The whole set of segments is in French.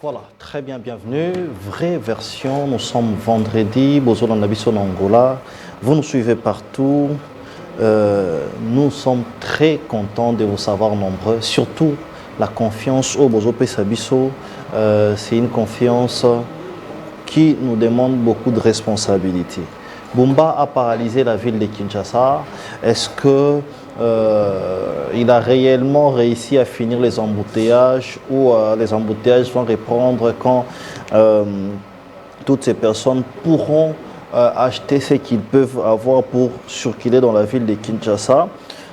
Voilà, très bien, bienvenue. Vraie version, nous sommes vendredi, Bozo Nabiso Angola. Vous nous suivez partout. Nous sommes très contents de vous savoir nombreux. Surtout la confiance au Bozo Pesabiso. C'est une confiance qui nous demande beaucoup de responsabilités. Bumba a paralysé la ville de Kinshasa. Est-ce que il a réellement réussi à finir les embouteillages ou les embouteillages vont reprendre quand toutes ces personnes pourront acheter ce qu'ils peuvent avoir pour circuler dans la ville de Kinshasa?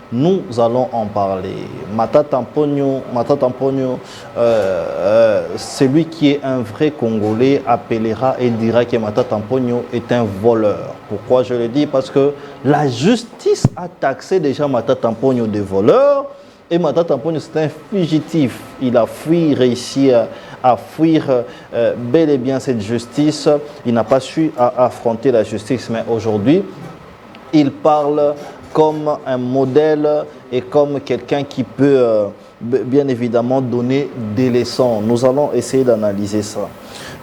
Nous allons en parler. Matata Mponyo, celui qui est un vrai Congolais appellera et dira que Matata Mponyo est un voleur. Pourquoi je le dis? Parce que la justice a taxé déjà Matata Mponyo de voleur et Matata Mponyo c'est un fugitif. Il a fui, réussi à fuir bel et bien cette justice. Il n'a pas su affronter la justice, mais aujourd'hui, il parle comme un modèle et comme quelqu'un qui peut bien évidemment donner des leçons. Nous allons essayer d'analyser ça.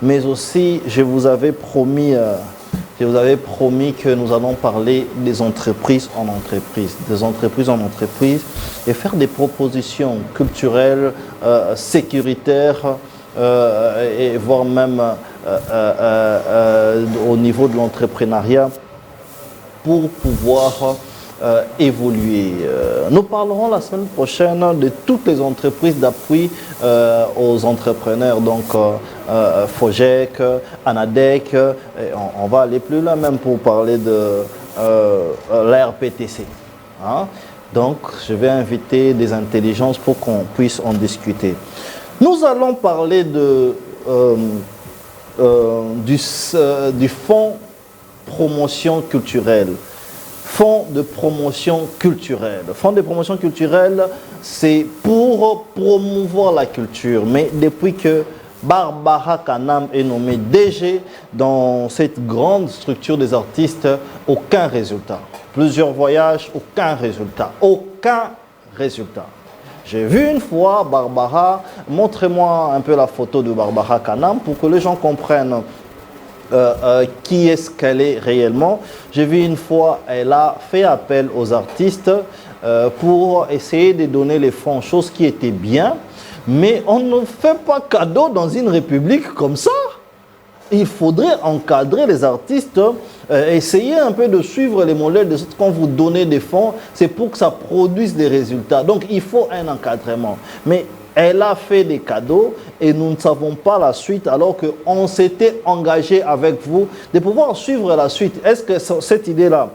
Mais aussi, je vous avais promis que nous allons parler des entreprises en entreprise, et faire des propositions culturelles, sécuritaires, et voire même au niveau de l'entrepreneuriat pour pouvoir évoluer. Nous parlerons la semaine prochaine de toutes les entreprises d'appui aux entrepreneurs, donc FOGEC, ANADEC, on va aller plus là même pour parler de l'RPTC. Hein? Donc, je vais inviter des intelligences pour qu'on puisse en discuter. Nous allons parler du fonds promotion culturelle. Fonds de promotion culturelle. Fonds de promotion culturelle, c'est pour promouvoir la culture. Mais depuis que Barbara Kanam est nommée DG dans cette grande structure des artistes, aucun résultat. Plusieurs voyages, aucun résultat. Aucun résultat. J'ai vu une fois Barbara, montrez-moi un peu la photo de Barbara Kanam pour que les gens comprennent qui est-ce qu'elle est réellement. J'ai vu une fois, elle a fait appel aux artistes pour essayer de donner les fonds, chose qui était bien, mais on ne fait pas cadeau dans une république comme ça. Il faudrait encadrer les artistes, essayer un peu de suivre les modèles de ce qu'on vous donne des fonds, c'est pour que ça produise des résultats. Donc il faut un encadrement. Mais elle a fait des cadeaux et nous ne savons pas la suite alors qu'on s'était engagé avec vous de pouvoir suivre la suite. Est-ce que cette idée-là,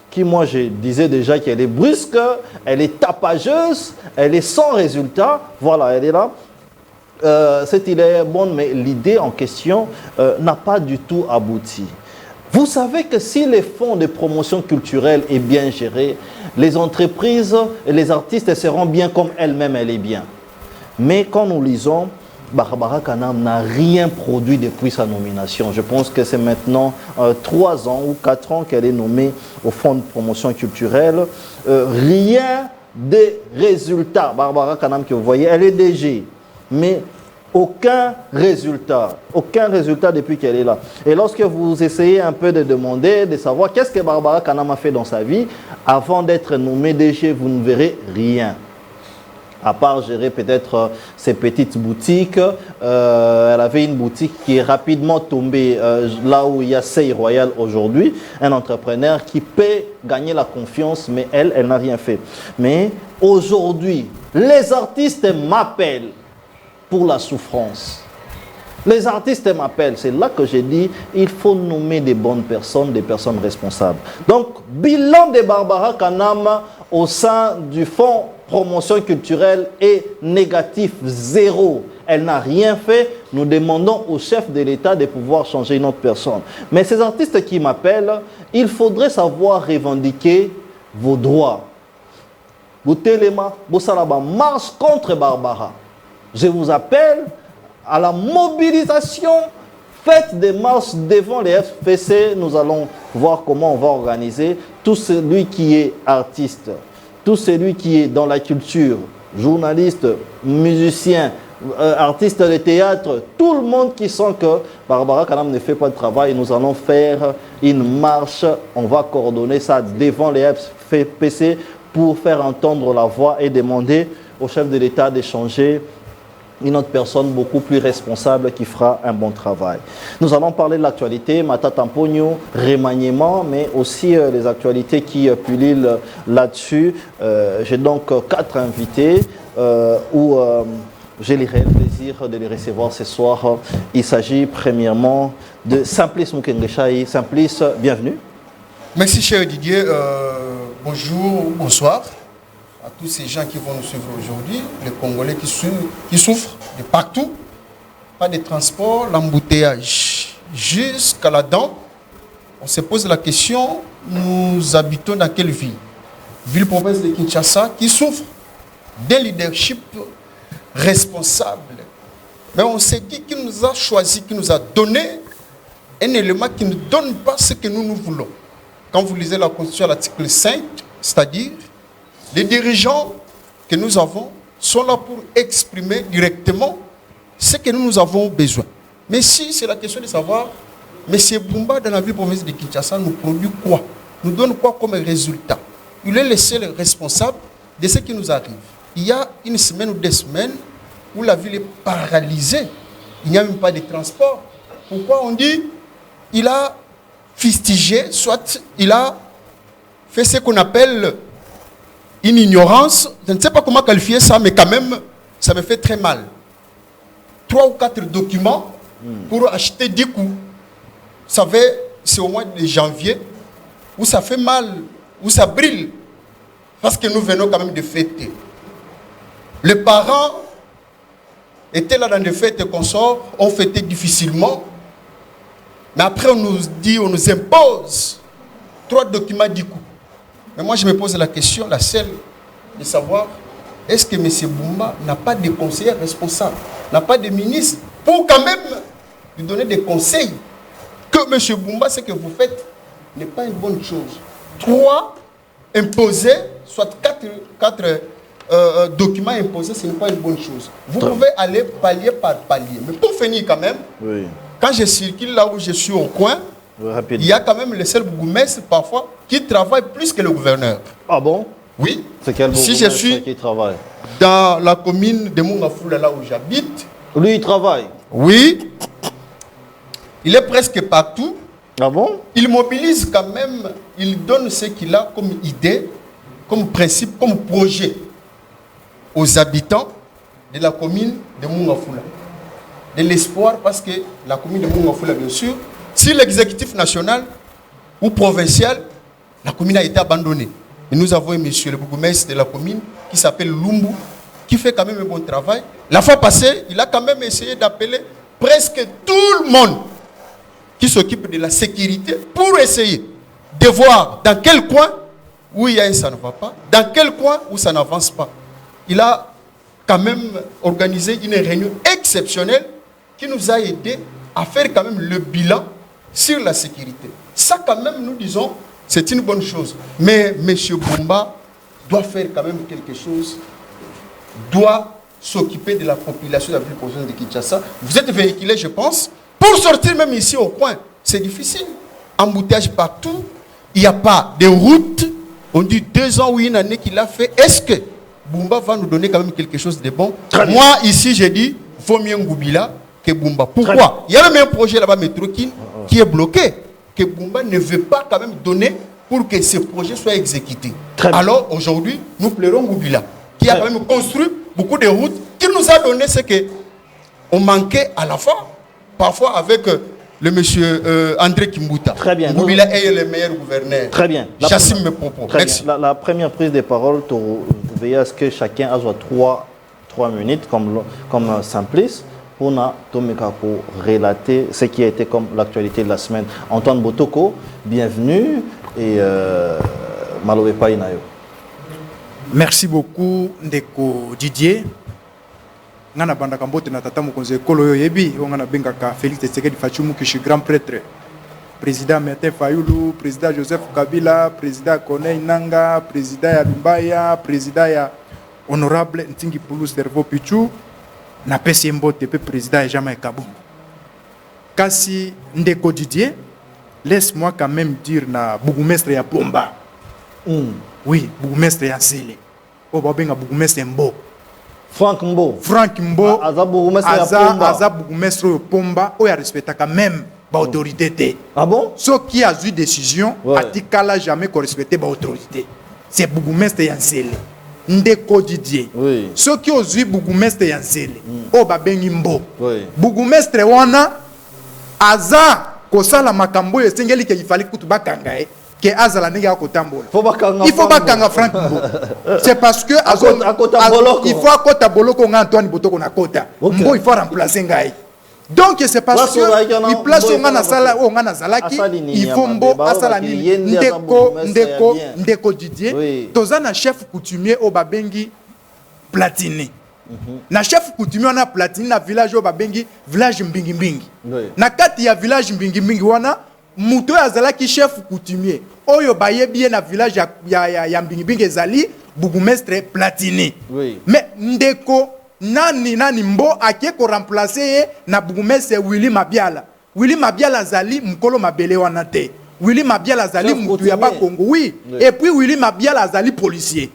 qui moi je disais déjà qu'elle est brusque, elle est tapageuse, elle est sans résultat, voilà, elle est là. Cette idée est bonne, mais l'idée en question n'a pas du tout abouti. Vous savez que si les fonds de promotion culturelle est bien gérés, les entreprises et les artistes seront bien comme elle-même, elle est bien. Mais quand nous lisons, Barbara Kanam n'a rien produit depuis sa nomination. Je pense que c'est maintenant 3 ans ou 4 ans qu'elle est nommée au Fonds de promotion culturelle. Rien de résultat. Barbara Kanam que vous voyez, elle est DG. Mais aucun résultat depuis qu'elle est là. Et lorsque vous essayez un peu de demander, de savoir qu'est-ce que Barbara Kanam a fait dans sa vie, avant d'être nommée DG, vous ne verrez rien. À part gérer peut-être ses petites boutiques. Elle avait une boutique qui est rapidement tombée là où il y a Sey Royal aujourd'hui. Un entrepreneur qui peut gagner la confiance, mais elle n'a rien fait. Mais aujourd'hui, les artistes m'appellent pour la souffrance. Les artistes m'appellent. C'est là que j'ai dit, il faut nommer des bonnes personnes, des personnes responsables. Donc, bilan de Barbara Kanam au sein du fonds promotion culturelle est négatif, 0. Elle n'a rien fait. Nous demandons au chef de l'État de pouvoir changer une autre personne. Mais ces artistes qui m'appellent, il faudrait savoir revendiquer vos droits. Boutelema, Boussalaba, marche contre Barbara. Je vous appelle à la mobilisation. Faites des marches devant les FPC. Nous allons voir comment on va organiser. Tout celui qui est artiste, tout celui qui est dans la culture, journaliste, musicien, artistes de théâtre, tout le monde qui sent que Barbara Kanam ne fait pas de travail, nous allons faire une marche, on va coordonner ça devant les FPC pour faire entendre la voix et demander au chef de l'État d'échanger une autre personne beaucoup plus responsable qui fera un bon travail. Nous allons parler de l'actualité, Matatampogno, remaniement, mais aussi les actualités qui pullulent là-dessus. J'ai donc 4 invités où j'ai le réel plaisir de les recevoir ce soir. Il s'agit premièrement de Simplice Mukengeshaï. Simplice, bienvenue. Merci cher Didier, bonjour, bonsoir à tous ces gens qui vont nous suivre aujourd'hui, les Congolais qui souffrent de partout, pas de transport, l'embouteillage. Jusqu'à là-dedans, on se pose la question, nous habitons dans quelle ville? Ville-province de Kinshasa qui souffre d'un leadership responsable. Mais on s'est dit qu'il nous a choisi, qu'il nous a donné un élément qui ne donne pas ce que nous voulons. Quand vous lisez la Constitution à l'article 5, c'est-à-dire les dirigeants que nous avons sont là pour exprimer directement ce que nous avons besoin. Mais si c'est la question de savoir, M. Bumba dans la ville-province de Kinshasa nous produit quoi? Nous donne quoi comme résultat? Il est le seul responsable de ce qui nous arrive. Il y a une semaine ou 2 semaines où la ville est paralysée. Il n'y a même pas de transport. Pourquoi on dit il a fustigé, soit il a fait ce qu'on appelle une ignorance. Je ne sais pas comment qualifier ça, mais quand même, ça me fait très mal. 3 ou 4 documents pour acheter 10 coups. Vous savez, c'est au mois de janvier où ça fait mal, où ça brille. Parce que nous venons quand même de fêter. Les parents étaient là dans des fêtes et consorts, on fêtait difficilement. Mais après, on nous dit, on nous impose 3 documents 10 coups. Mais moi, je me pose la question, la seule, de savoir, est-ce que M. Bumba n'a pas de conseiller responsable, n'a pas de ministre, pour quand même lui donner des conseils que M. Bumba, ce que vous faites, n'est pas une bonne chose. 3 imposés, soit 4 documents imposés, ce n'est pas une bonne chose. Vous pouvez aller palier par palier. Mais pour finir quand même, oui. Quand je circule là où je suis au coin, il y a quand même le seul bourgmestre parfois qui travaille plus que le gouverneur. Ah bon? Oui. C'est quel bourgmestre si je suis qui travaille? Dans la commune de Mungafula, là où j'habite. Lui, il travaille? Oui. Il est presque partout. Ah bon? Il mobilise quand même, il donne ce qu'il a comme idée, comme principe, comme projet aux habitants de la commune de Mungafula. De l'espoir parce que la commune de Mungafula, bien sûr, si l'exécutif national ou provincial, la commune a été abandonnée. Et nous avons un monsieur, le bourgmestre de la commune, qui s'appelle Lumbu, qui fait quand même un bon travail. La fois passée, il a quand même essayé d'appeler presque tout le monde qui s'occupe de la sécurité pour essayer de voir dans quel coin où il y a un ça ne va pas, dans quel coin où ça n'avance pas. Il a quand même organisé une réunion exceptionnelle qui nous a aidé à faire quand même le bilan sur la sécurité. Ça quand même, nous disons, c'est une bonne chose. Mais M. Bumba doit faire quand même quelque chose, doit s'occuper de la population de la ville de Kinshasa. Vous êtes véhiculé, je pense, pour sortir même ici au coin. C'est difficile. Embouteillage partout. Il n'y a pas de route. On dit 2 ans ou 1 année qu'il a fait. Est-ce que Bumba va nous donner quand même quelque chose de bon? Moi, ici, j'ai dit, vaut mieux Ngoubila que Bumba. Pourquoi? Il y a le même projet là-bas, Métrokin, qui est bloqué, que Bumba ne veut pas quand même donner pour que ce projet soit exécuté. Alors, aujourd'hui, nous plairons Ngoubila, qui a quand même construit beaucoup de routes, qui nous a donné ce qu'on manquait à la fois, parfois avec le monsieur André Kimbuta. Très bien. Ngoubila est le meilleur gouverneur. Très bien. J'assume mes propos. Merci. La première prise de parole, vous veillez à ce que chacun a 3 minutes, comme Simplice, pour relater ce qui a été comme l'actualité de la semaine. Antoine Botoko, bienvenue et Maloé Painayo. Merci beaucoup, Ndeko Didier. Ngana banda kambote na tata mokonzi ekolo yo yebi ngana bengaka Félix Tshisekedi Fachumu qui est grand prêtre. Président Martin Fayulu, président Joseph Kabila, président Corneille Nanga, président ya Lumbaya, président ya honorable Ntingi Pulu Servo Pichu. na pesi mbote pe président et jamais Kabumbu. Kasi ndeko Didier, laisse-moi quand même dire na bourgmestre ya Pomba. Oui, bourgmestre ya Sele. O babenga bourgmestre Mbo. Franck Mbo. Franck Mbo. Aza bourgmestre ya Pomba. Aza bourgmestre ya Pomba o ya respectaka même ba autorité. Ah bon? Ce qui a eu décision, atikala jamais ko respecter ba autorité. C'est bourgmestre ya Sele. Ndeko Didier. Oui. Ce qui a eu bourgmestre ya Sele. O babengi Mbo. Oui. Bourgmestre wana aza kosala makambo esengeli ke ifali kutu bakanga ke azala ndenge ya kotambola. Il faut bakanga Franck Mbo. C'est parce que il faut akota boloko nga Antoine Botoko na kota. Mbo il faut remplacer ngai. Donc c'est parce que il place nga na sala o nga na zalaki il faut Mbo asala ni ndeko Didier tozana chef coutumier o babengi Platini. Na chef coutumier na Platini na village o babengi village mbingi mbingi. Na kati ya village mbingi mbingi wana muto azalaki chef coutumier oyo bayebi na village ya mbingi mbingi ezali bourgmestre Platini. Mais ndeko nani Mbo ake ko remplacer na bourgmestre Willy Mabiala. Willy Mabiala azali mkolo mabele wana te. Willy Mabiala azali mutu ya ba Congo. Oui. Et puis Willy Mabiala azali policier.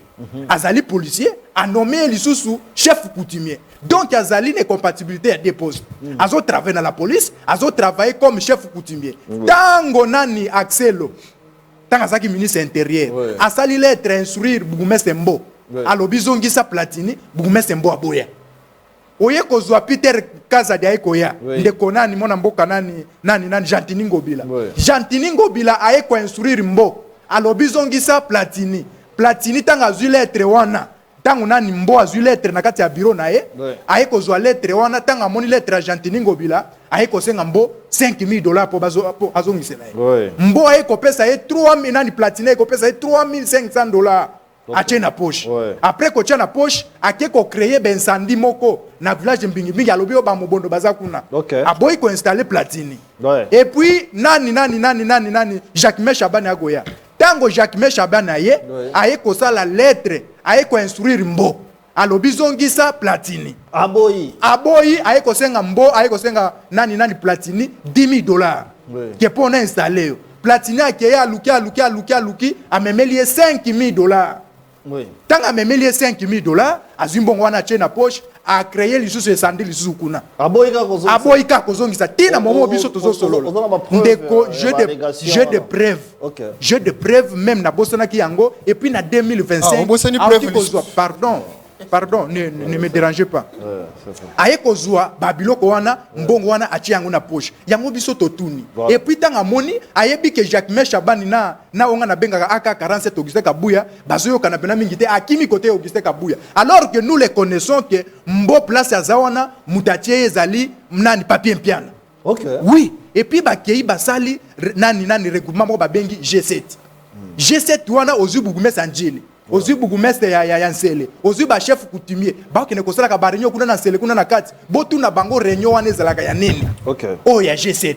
Azali policier a nommé lisusu chef coutumier. Donc azali une compatibilité à dépose. Azo travailler dans la police, azo travailler comme chef coutumier. Tango nani Axelo. Tango azaki ministre intérieur. Asali lettre instruire bourgmestre Mbo. Alobizongi sa Platini, bourgmestre Mbo aboya. Oye kozwa Peter Kazadi ayekoya. Ndeko nani mona mboka nani Jantini Ngobila. Jantini Ngobila ayeko instruire Mbo. Alobizongi sa Platini. Platini tanga azu lettre wana. Tango nani Mbo azu lettre na kati ya bureau na ye. Ayeko zwa lettre wana tanga moni lettre ya Jantini Ngobila. Ayeko senga Mbo $5,000 po azongisela ye. Mbo ayeko pesa ye 3,000 nani Platini ayeko pesa ye $3,500. Ache na poche. Après ko tia na poche, ake ko créer ben sandi moko na village mbingi mbingi alobi o ba mobondo baza kuna. Aboyi ko installer Platini. Et puis nani Jacques Chabani agoya. Tango Jacques Chabani aye ko sala lettre, aye ko instruire Mbo. Alobi zongisa Platini. Aboyi aye ko senga Mbo, aye ko senga nani Platini $10,000. Ke pour na installer. Platini ake aluki amemeli $5,000. Tant à memeli $5,000, azumbongo wana che na poche a créé lisusu esandi lisusu kuna. Aboyika kozongisa tina momo biso tozo solo. Ndeko jeu de preuve. Jeu de preuve même na bosana ki yango et puis na 2025. Pardon, ne me dérangez pas. Aye kozwa babiloko wana mbongo wana achi yango na poche. Yango biso totuni. Et puis tanga moni ayebi ke Jacques Chabani na onga na benga AK47 Augustin Kabuya, bazoyo kana pena mingite akimi côté Augustin Kabuya. Alors que nous les connaissons que Mbo place ya zawana mutatie ezali nani papier mpiana. Oui, et puis bakei basali nani regroupement mo babengi G7. G7 wana ozu bourgmestre Anjili. Ozu bourgmestre ya Nsele, ozu ba chef coutumier, ba kene kosala ka ba réunion kuna na Nsele kuna na kati, botu na bango réunion wana ezalaka ya nini? Oh ya G7.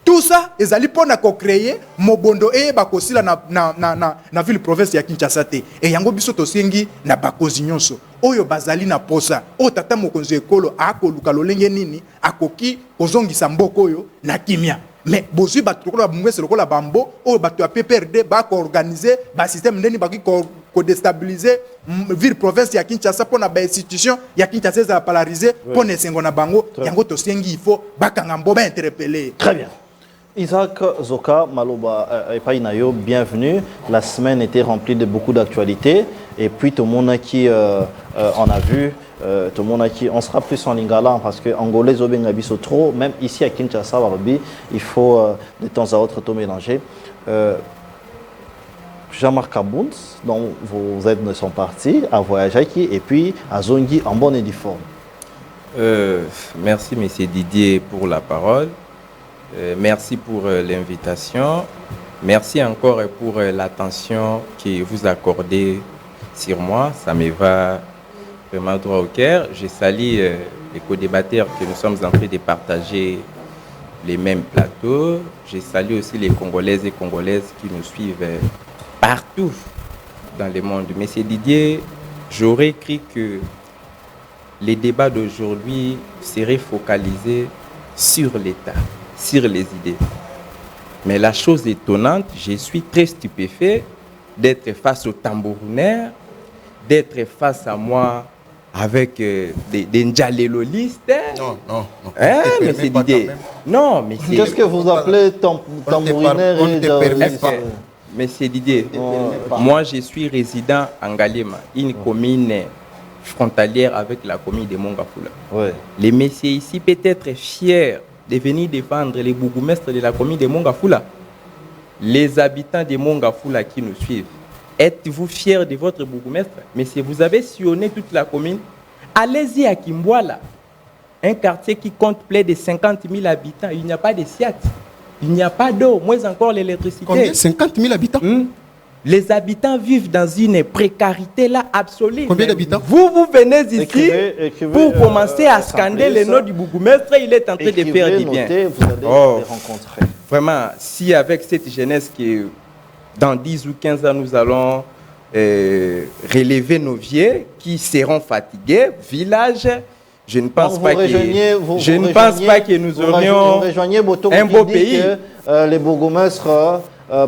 Tout ça ezali pona ko créer mobondo ba kosila na ville province ya Kinshasa te. Et yango biso tosengi na bakozi nyonso. Oyo bazali na posa, o tata mokonzi ekolo akoluka lolenge nini, akoki kozongisa mboko oyo na kimia. Mais bozu batu ko la bungwese lokola bambo o batu ya PPRD ba ko organiser ba système ndeni ba ko déstabiliser ville province ya Kinshasa pona ba institution ya Kinshasa za polariser pona sengo na bango yango to sengi il faut bakanga mbo ba interpeller. Très bien. Isaac Zoka Maloba Epainayo, bienvenue. La semaine était remplie de beaucoup d'actualités et puis tout le monde qui en a vu. Tout le monde qui on sera plus en lingala parce que angolais obengabiso trop même ici à Kinshasa il faut de temps à autre tout mélanger. Jean-Marc Abounds, dont vos aides sont partis à voyager et puis à Zongi en bonne et due forme. Merci monsieur Didier pour la parole. Merci pour l'invitation. Merci encore pour l'attention que vous accordez sur moi. Ça me va vraiment droit au cœur. Je salue les co-débatteurs que nous sommes en train de partager les mêmes plateaux. Je salue aussi les Congolaises et Congolaises qui nous suivent partout dans le monde. Monsieur Didier, j'aurais écrit que les débats d'aujourd'hui seraient focalisés sur l'État, sur les idées. Mais la chose étonnante, je suis très stupéfait d'être face au tambourinaire, d'être face à moi avec des ndjalelolistes. Non, non, non. Hein, mais c'est l'idée. Non, mais c'est... Qu'est-ce que vous appelez tambourinaire on ne te permet et... pas. Mais c'est l'idée. Moi, je suis résident en Galema, une commune frontalière avec la commune de Mongafula. Ouais. Les messieurs ici peuvent être fiers de venir défendre les bourgmestres de la commune de Mongafula. Les habitants de Mongafula qui nous suivent, êtes-vous fiers de votre bourgmestre? Mais si vous avez sillonné toute la commune, allez-y à Kimbwala, un quartier qui compte près de 50 000 habitants. Il n'y a pas de SIAT, il n'y a pas d'eau, moins encore l'électricité. Combien? 50 000 habitants? Les habitants vivent dans une précarité là absolue. Combien d'habitants? Vous venez ici Écrivez, pour commencer à scander les noms du bourgmestre. Il est en train de faire du bien. Notez, vous allez les rencontrer. Vraiment, si avec cette jeunesse qui, dans 10 ou 15 ans, nous allons relever nos vieux qui seront fatigués, village, je ne pense pas que nous aurions un beau pays. Les bourgmestres,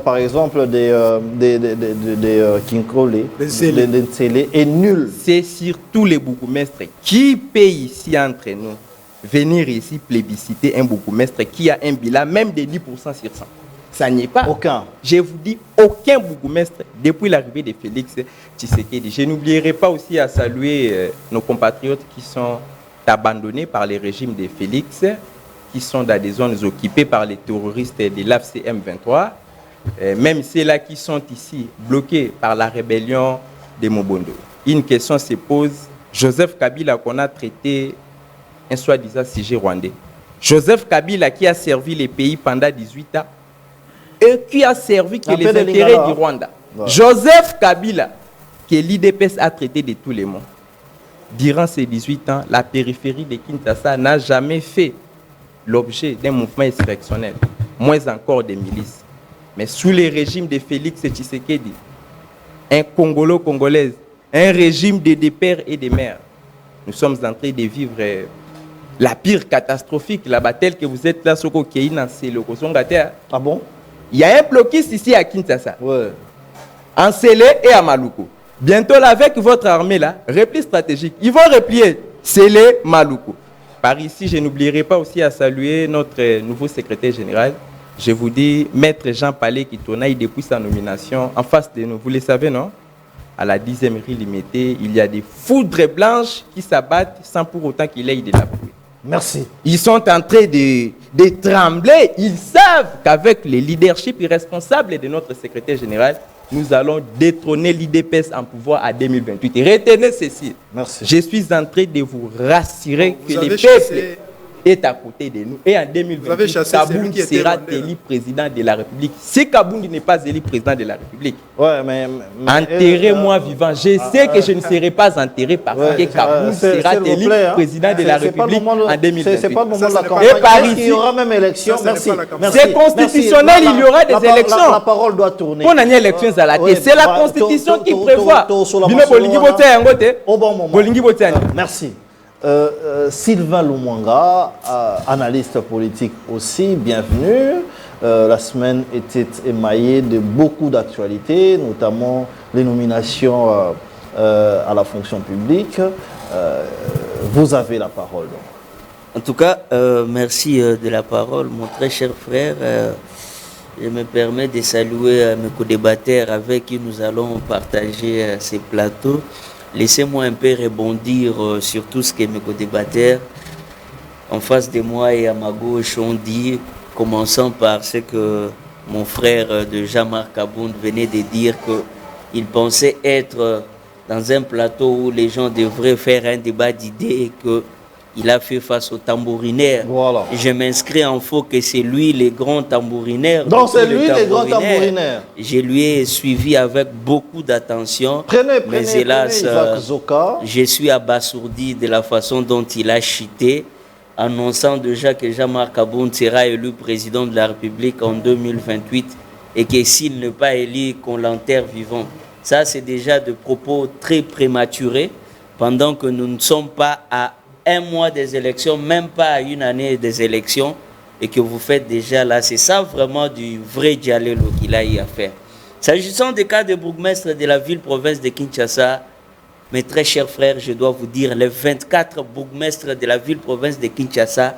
par exemple, des Kinkole, des Ntsele, est nul. C'est surtout les bourgmestres qui payent ici entre nous venir ici plébisciter un bourgmestre qui a un bilan même de 10% sur 100. Ça n'y est pas. Aucun. Je vous dis, aucun bourgmestre depuis l'arrivée de Félix Tshisekedi. Je n'oublierai pas aussi à saluer nos compatriotes qui sont abandonnés par les régimes de Félix, qui sont dans des zones occupées par les terroristes de l'AFC M23, même ceux-là qui sont ici bloqués par la rébellion de Mobondo. Une question se pose. Joseph Kabila qu'on a traité un soi-disant sujet rwandais. Joseph Kabila qui a servi les pays pendant 18 ans et qui a servi que les intérêts du Rwanda. Ouais. Joseph Kabila, que l'IDPS a traité de tous les mondes. Durant ces 18 ans, la périphérie de Kinshasa n'a jamais fait l'objet d'un mouvement insurrectionnel, moins encore des milices. Mais sous les régimes de Félix Tshisekedi, un Congolo-Congolaise, un régime de pères et de mères, nous sommes en train de vivre la pire catastrophique là-bas, telle que vous êtes là, Soko Keïna, c'est le Kosongate. Ah bon? Il y a un blocus ici à Kinshasa, ouais. En Sélé et à Maluku. Bientôt, là, avec votre armée, là, repli stratégique, ils vont replier Sélé, Maluku. Par ici, je n'oublierai pas aussi à saluer notre nouveau secrétaire général. Je vous dis, Maître Jean Palais qui tournaille depuis sa nomination en face de nous. Vous le savez, non? À la 10e rue limitée, il y a des foudres blanches qui s'abattent sans pour autant qu'il ait de la pluie. Merci. Ils sont en train de trembler. Ils savent qu'avec le leadership irresponsable de notre secrétaire général, nous allons détrôner l'IDPS en pouvoir à 2028. Et retenez ceci. Merci. Je suis en train de vous rassurer que le peuple est à côté de nous. Et en 2028, Kabound sera élu président de la République. Si Kabound n'est pas élu président de la République, ouais, mais enterrez-moi vivant. Je sais que je ne serai pas enterré parce que Kabound sera élu président de la République en 2028. C'est pas le moment de la campagne. Et par ici, il y aura même élection. Merci. C'est constitutionnel, il y aura des élections. La parole doit tourner. Pour une élection à la tête, c'est la Constitution qui prévoit. Au bon moment. Merci. Sylvain Lumwanga, analyste politique aussi, bienvenue. La semaine était émaillée de beaucoup d'actualités, notamment les nominations à la fonction publique. Vous avez la parole. En tout cas, merci de la parole, mon très cher frère. Je me permets de saluer mes co-débatteurs avec qui nous allons partager ces plateaux. Laissez-moi un peu rebondir sur tout ce que mes co-débatteurs en face de moi et à ma gauche ont dit, commençant par ce que mon frère de Jean-Marc Kabound venait de dire, qu'il pensait être dans un plateau où les gens devraient faire un débat d'idées et qu'il a fait face au tambourinaire. Voilà. Et je m'inscris en faux que c'est lui le grand tambourinaire. Donc c'est lui le grand tambourinaire. Je lui ai suivi avec beaucoup d'attention. Mais hélas, je suis abasourdi de la façon dont il a chuté, annonçant déjà que Jean-Marc Kabound sera élu président de la République en 2028 et que s'il n'est pas élu, qu'on l'enterre vivant. Ça, c'est déjà des propos très prématurés. pendant que nous ne sommes pas à un mois des élections, même pas à une année des élections, et que vous faites déjà là. C'est ça vraiment du vrai dialogue qu'il a eu à faire. S'agissant des cas de bourgmestre de la ville-province de Kinshasa, mes très chers frères, je dois vous dire, les 24 bourgmestres de la ville-province de Kinshasa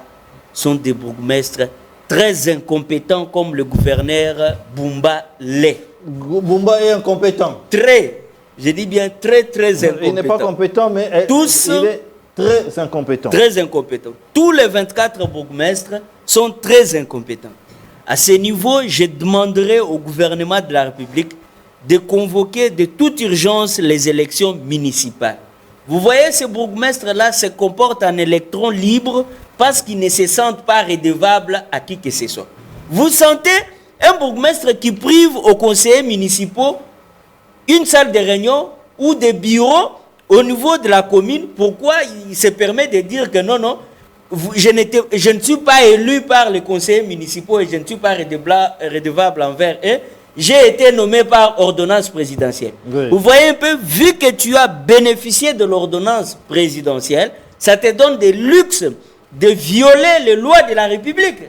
sont des bourgmestres très incompétents comme le gouverneur Bumba l'est. Bumba est incompétent. Très, je dis bien très incompétent. Il n'est pas compétent, mais il est très incompétent. Très incompétent. Tous les 24 bourgmestres sont très incompétents. À ce niveau, je demanderai au gouvernement de la République de convoquer de toute urgence les élections municipales. Vous voyez, ces bourgmestres-là se comportent en électrons libres parce qu'ils ne se sentent pas redevables à qui que ce soit. Vous sentez un bourgmestre qui prive aux conseillers municipaux une salle de réunion ou des bureaux au niveau de la commune. Pourquoi il se permet de dire que non, je ne suis pas élu par les conseillers municipaux et je ne suis pas redevable envers eux. J'ai été nommé par ordonnance présidentielle. Oui. Vous voyez un peu, vu que tu as bénéficié de l'ordonnance présidentielle, ça te donne des luxes de violer les lois de la République,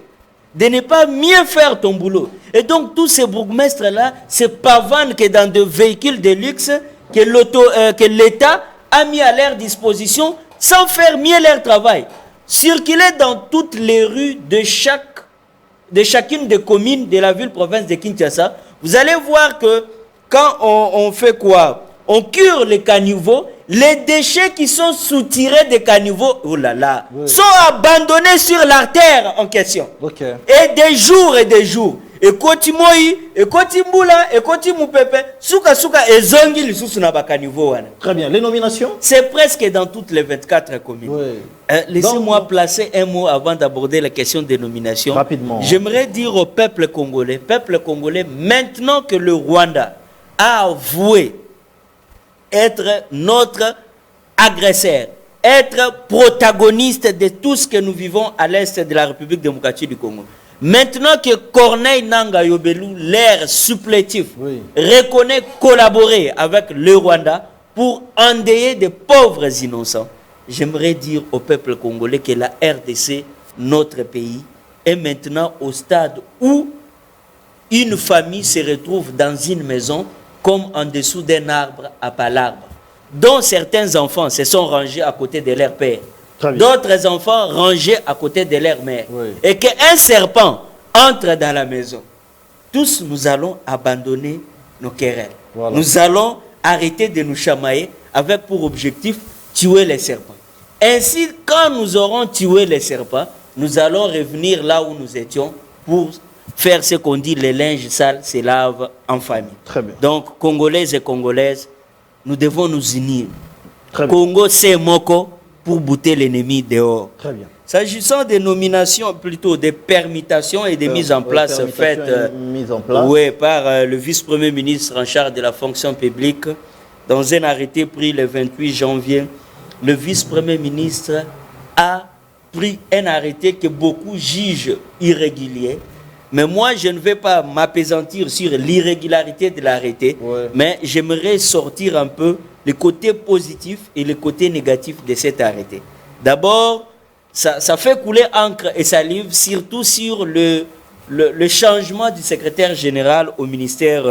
de ne pas mieux faire ton boulot. Et donc tous ces bourgmestres-là se pavanent que dans des véhicules de luxe que l'État a mis à leur disposition sans faire mieux leur travail. Circuler dans toutes les rues de chacune des communes de la ville-province de Kinshasa, vous allez voir que quand on fait quoi? On cure les caniveaux, les déchets qui sont soutirés des caniveaux, oh là là, oui, sont abandonnés sur l'artère en question. Okay. Et des jours. Et koti moi, et koti mbula, et koti mupepe, souka et zongi li susu na ba caniveau wana. Très bien. Les nominations? C'est presque dans toutes les 24 communes. Oui. Laissez-moi placer un mot avant d'aborder la question des nominations. Rapidement. J'aimerais dire au peuple congolais, maintenant que le Rwanda a avoué être notre agresseur, être protagoniste de tout ce que nous vivons à l'est de la République démocratique du Congo. Maintenant que Corneille Nangaa Yobelu, l'air supplétif, oui, reconnaît collaborer avec le Rwanda pour endeuiller des pauvres innocents, j'aimerais dire au peuple congolais que la RDC, notre pays, est maintenant au stade où une famille se retrouve dans une maison comme en dessous d'un arbre à palabres, dont certains enfants se sont rangés à côté de leur père, d'autres enfants rangés à côté de leur mère, oui, et qu'un serpent entre dans la maison. Tous nous allons abandonner nos querelles. Voilà. Nous allons arrêter de nous chamailler avec pour objectif tuer les serpents. Ainsi, quand nous aurons tué les serpents, nous allons revenir là où nous étions pour faire ce qu'on dit, les linges sales se lavent en famille. Très bien. Donc, Congolaises et Congolaises, nous devons nous unir. Congo, c'est Moko pour bouter l'ennemi dehors. Très bien. S'agissant des nominations, plutôt des permutations et des mises en place faites oui, par le vice-premier ministre en charge de la fonction publique, dans un arrêté pris le 28 janvier, le vice-premier ministre a pris un arrêté que beaucoup jugent irrégulier. Mais moi, je ne vais pas m'appesantir sur l'irrégularité de l'arrêté, ouais, mais j'aimerais sortir un peu les côtés positifs et les côtés négatifs de cet arrêté. D'abord, ça fait couler encre et salive, surtout sur le changement du secrétaire général au ministère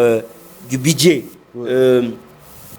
du budget, ouais,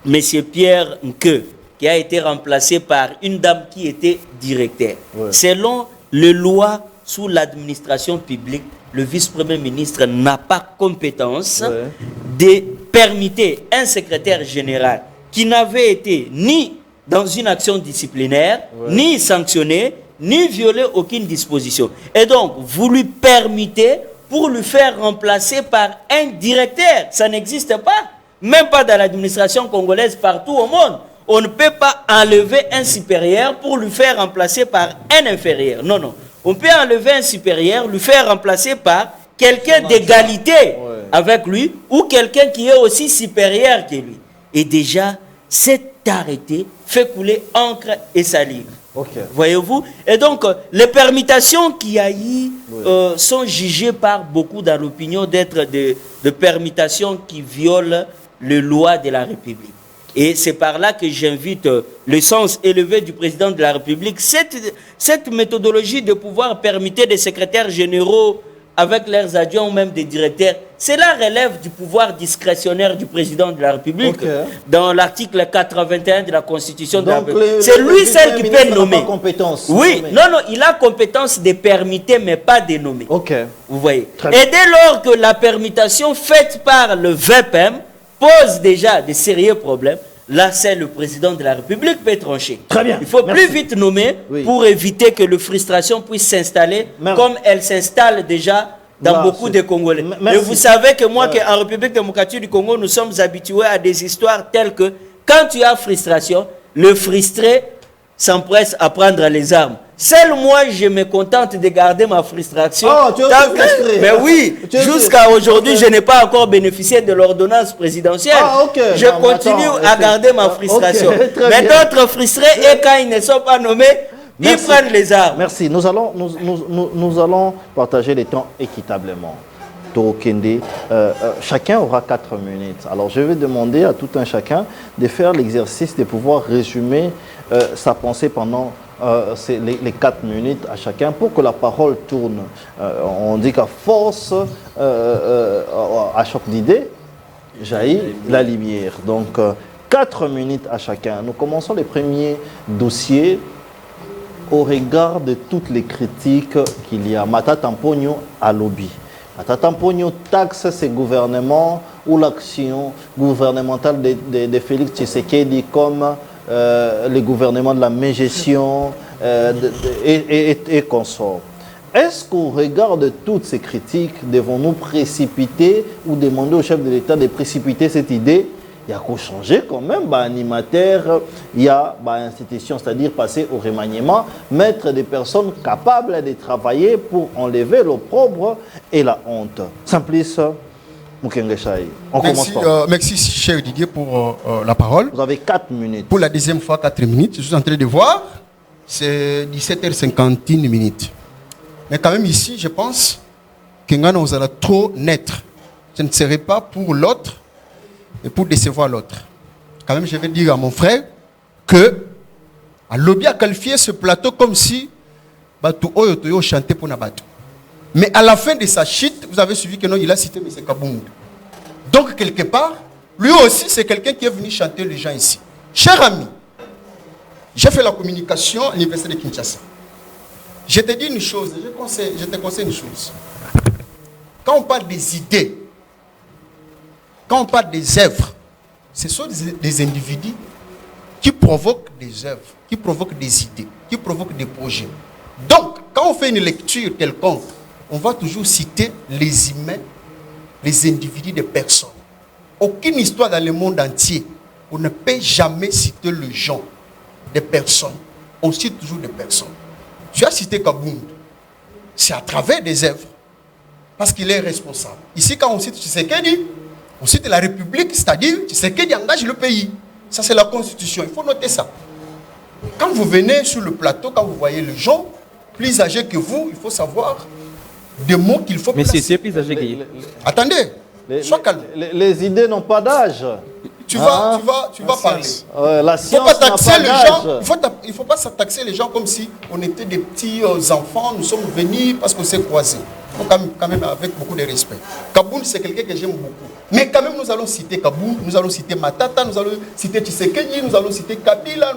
Monsieur Pierre Nke, qui a été remplacé par une dame qui était directeur. Ouais. Selon les lois sous l'administration publique, le vice-premier ministre n'a pas compétence, ouais, de permettre un secrétaire général qui n'avait été ni dans une action disciplinaire, ouais, ni sanctionné, ni violé aucune disposition. Et donc, vous lui permettez pour lui faire remplacer par un directeur. Ça n'existe pas. Même pas dans l'administration congolaise, partout au monde. On ne peut pas enlever un supérieur pour lui faire remplacer par un inférieur. Non, non. On peut enlever un supérieur, lui faire remplacer par quelqu'un d'égalité, ouais, avec lui, ou quelqu'un qui est aussi supérieur que lui. Et déjà, cet arrêté fait couler encre et salive. Okay. Voyez-vous? Et donc, les permutations qu'il y a eu, oui, sont jugées par beaucoup dans l'opinion d'être de permutations qui violent les lois de la République. Et c'est par là que j'invite le sens élevé du président de la République. Cette méthodologie de pouvoir permettre des secrétaires généraux avec leurs adjoints ou même des directeurs, cela relève du pouvoir discrétionnaire du président de la République. Okay. Dans l'article 81 de la Constitution de la Donc, République. C'est lui seul qui peut nommer. Compétence. Oui, non, il a compétence de permettre, mais pas de nommer. Ok. Vous voyez. Très Et dès lors que la permutation faite par le VPM pose déjà de sérieux problèmes, là, c'est le président de la République qui peut trancher. Très bien. Il faut Merci. plus vite nommer Oui. pour éviter que la frustration puisse s'installer comme elle s'installe déjà dans Là, beaucoup de Congolais. Merci. Et vous savez que moi, en République démocratique du Congo, nous sommes habitués à des histoires telles que quand tu as frustration, le frustré s'empresse à prendre les armes. Seul moi, je me contente de garder ma frustration. Oh, tu es frustré. Mais oui, jusqu'à aujourd'hui, je n'ai pas encore bénéficié de l'ordonnance présidentielle. Ah, ok. Je Non, continue attends, à garder ma frustration. ok, très Mais bien. d'autres frustrés, et quand ils ne sont pas nommés, Merci. ils prennent les armes. Merci. Nous allons partager les temps équitablement. Torokende, chacun aura 4 minutes. Alors, je vais demander à tout un chacun de faire l'exercice de pouvoir résumer sa pensée pendant les 4 minutes à chacun pour que la parole tourne. On dit qu'à force, à choc d'idées, jaillit la lumière. Donc, 4 minutes à chacun. Nous commençons les premiers dossiers au regard de toutes les critiques qu'il y a. Matata Mpogno à lobby. Matata Mpogno taxe ces gouvernements ou l'action gouvernementale de Félix Tshisekedi comme le gouvernement de la mégestion et consorts. Est-ce qu'au regard de toutes ces critiques, devons-nous précipiter ou demander au chef de l'État de précipiter cette idée? Il y a qu'au changer quand même, animateur, il y a institution, c'est-à-dire passer au remaniement, mettre des personnes capables de travailler pour enlever l'opprobre et la honte. Simplice, Mukengeshaï. On commence par. Merci, cher Didier, pour la parole. Vous avez 4 minutes. Pour la deuxième fois, 4 minutes. Je suis en train de voir, c'est 17h51 minutes. Mais quand même ici, je pense que nous allons trop naître. Je ne serai pas pour l'autre et pour décevoir l'autre. Quand même, je vais dire à mon frère que à lobby a qualifié ce plateau comme si Batu Oyo chantait pour Nabato. Mais à la fin de sa chute, vous avez suivi que non, il a cité M. Kabound. Donc, quelque part, lui aussi, c'est quelqu'un qui est venu chanter les gens ici. Cher ami, j'ai fait la communication à l'Université de Kinshasa. Je te dis une chose, je te conseille une chose. Quand on parle des idées, quand on parle des œuvres, ce sont des individus qui provoquent des œuvres, qui provoquent des idées, qui provoquent des projets. Donc, quand on fait une lecture quelconque, on va toujours citer les humains, les individus des personnes. Aucune histoire dans le monde entier, on ne peut jamais citer le genre des personnes. On cite toujours des personnes. Tu as cité Kabound. C'est à travers des œuvres. Parce qu'il est responsable. Ici, quand on cite Tshisekedi, on cite la République, c'est-à-dire Tshisekedi engage le pays. Ça, c'est la Constitution. Il faut noter ça. Quand vous venez sur le plateau, quand vous voyez les gens plus âgés que vous, il faut savoir des mots qu'il faut placer. Mais c'est plus âgé que lui. Attendez, sois calme. Les idées n'ont pas d'âge. Tu vas parler. La Il ne faut science pas n'a taxer pas les d'âge. gens. Il faut pas taxer les gens comme si on était des petits enfants. Nous sommes venus parce qu'on s'est croisés. Il faut quand même avec beaucoup de respect. Kabound, c'est quelqu'un que j'aime beaucoup. Mais quand même, nous allons citer Kabound, nous allons citer Matata, nous allons citer Tshisekedi, nous allons citer Kabila,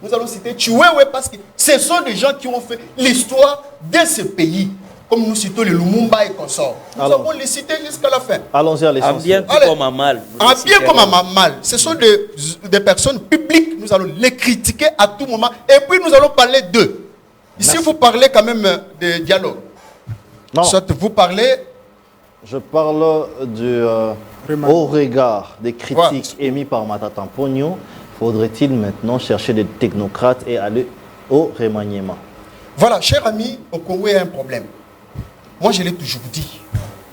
nous allons citer Chiwewe, parce que ce sont des gens qui ont fait l'histoire de ce pays. Comme nous citons les Lumumba et consorts. Nous avons les cités jusqu'à la fin. Allons-y à En bien l'essentiel. comme en mal. En bien comme en mal. Ce sont des personnes publiques. Nous allons les critiquer à tout moment. Et puis nous allons parler d'eux. Ici, vous parlez quand même de dialogue. Non, Soit vous parlez... je parle au regard des critiques émises par Matata Mpogno. Faudrait-il maintenant chercher des technocrates et aller au remaniement? Voilà, cher ami, au Congo, il y a un problème. Moi, je l'ai toujours dit.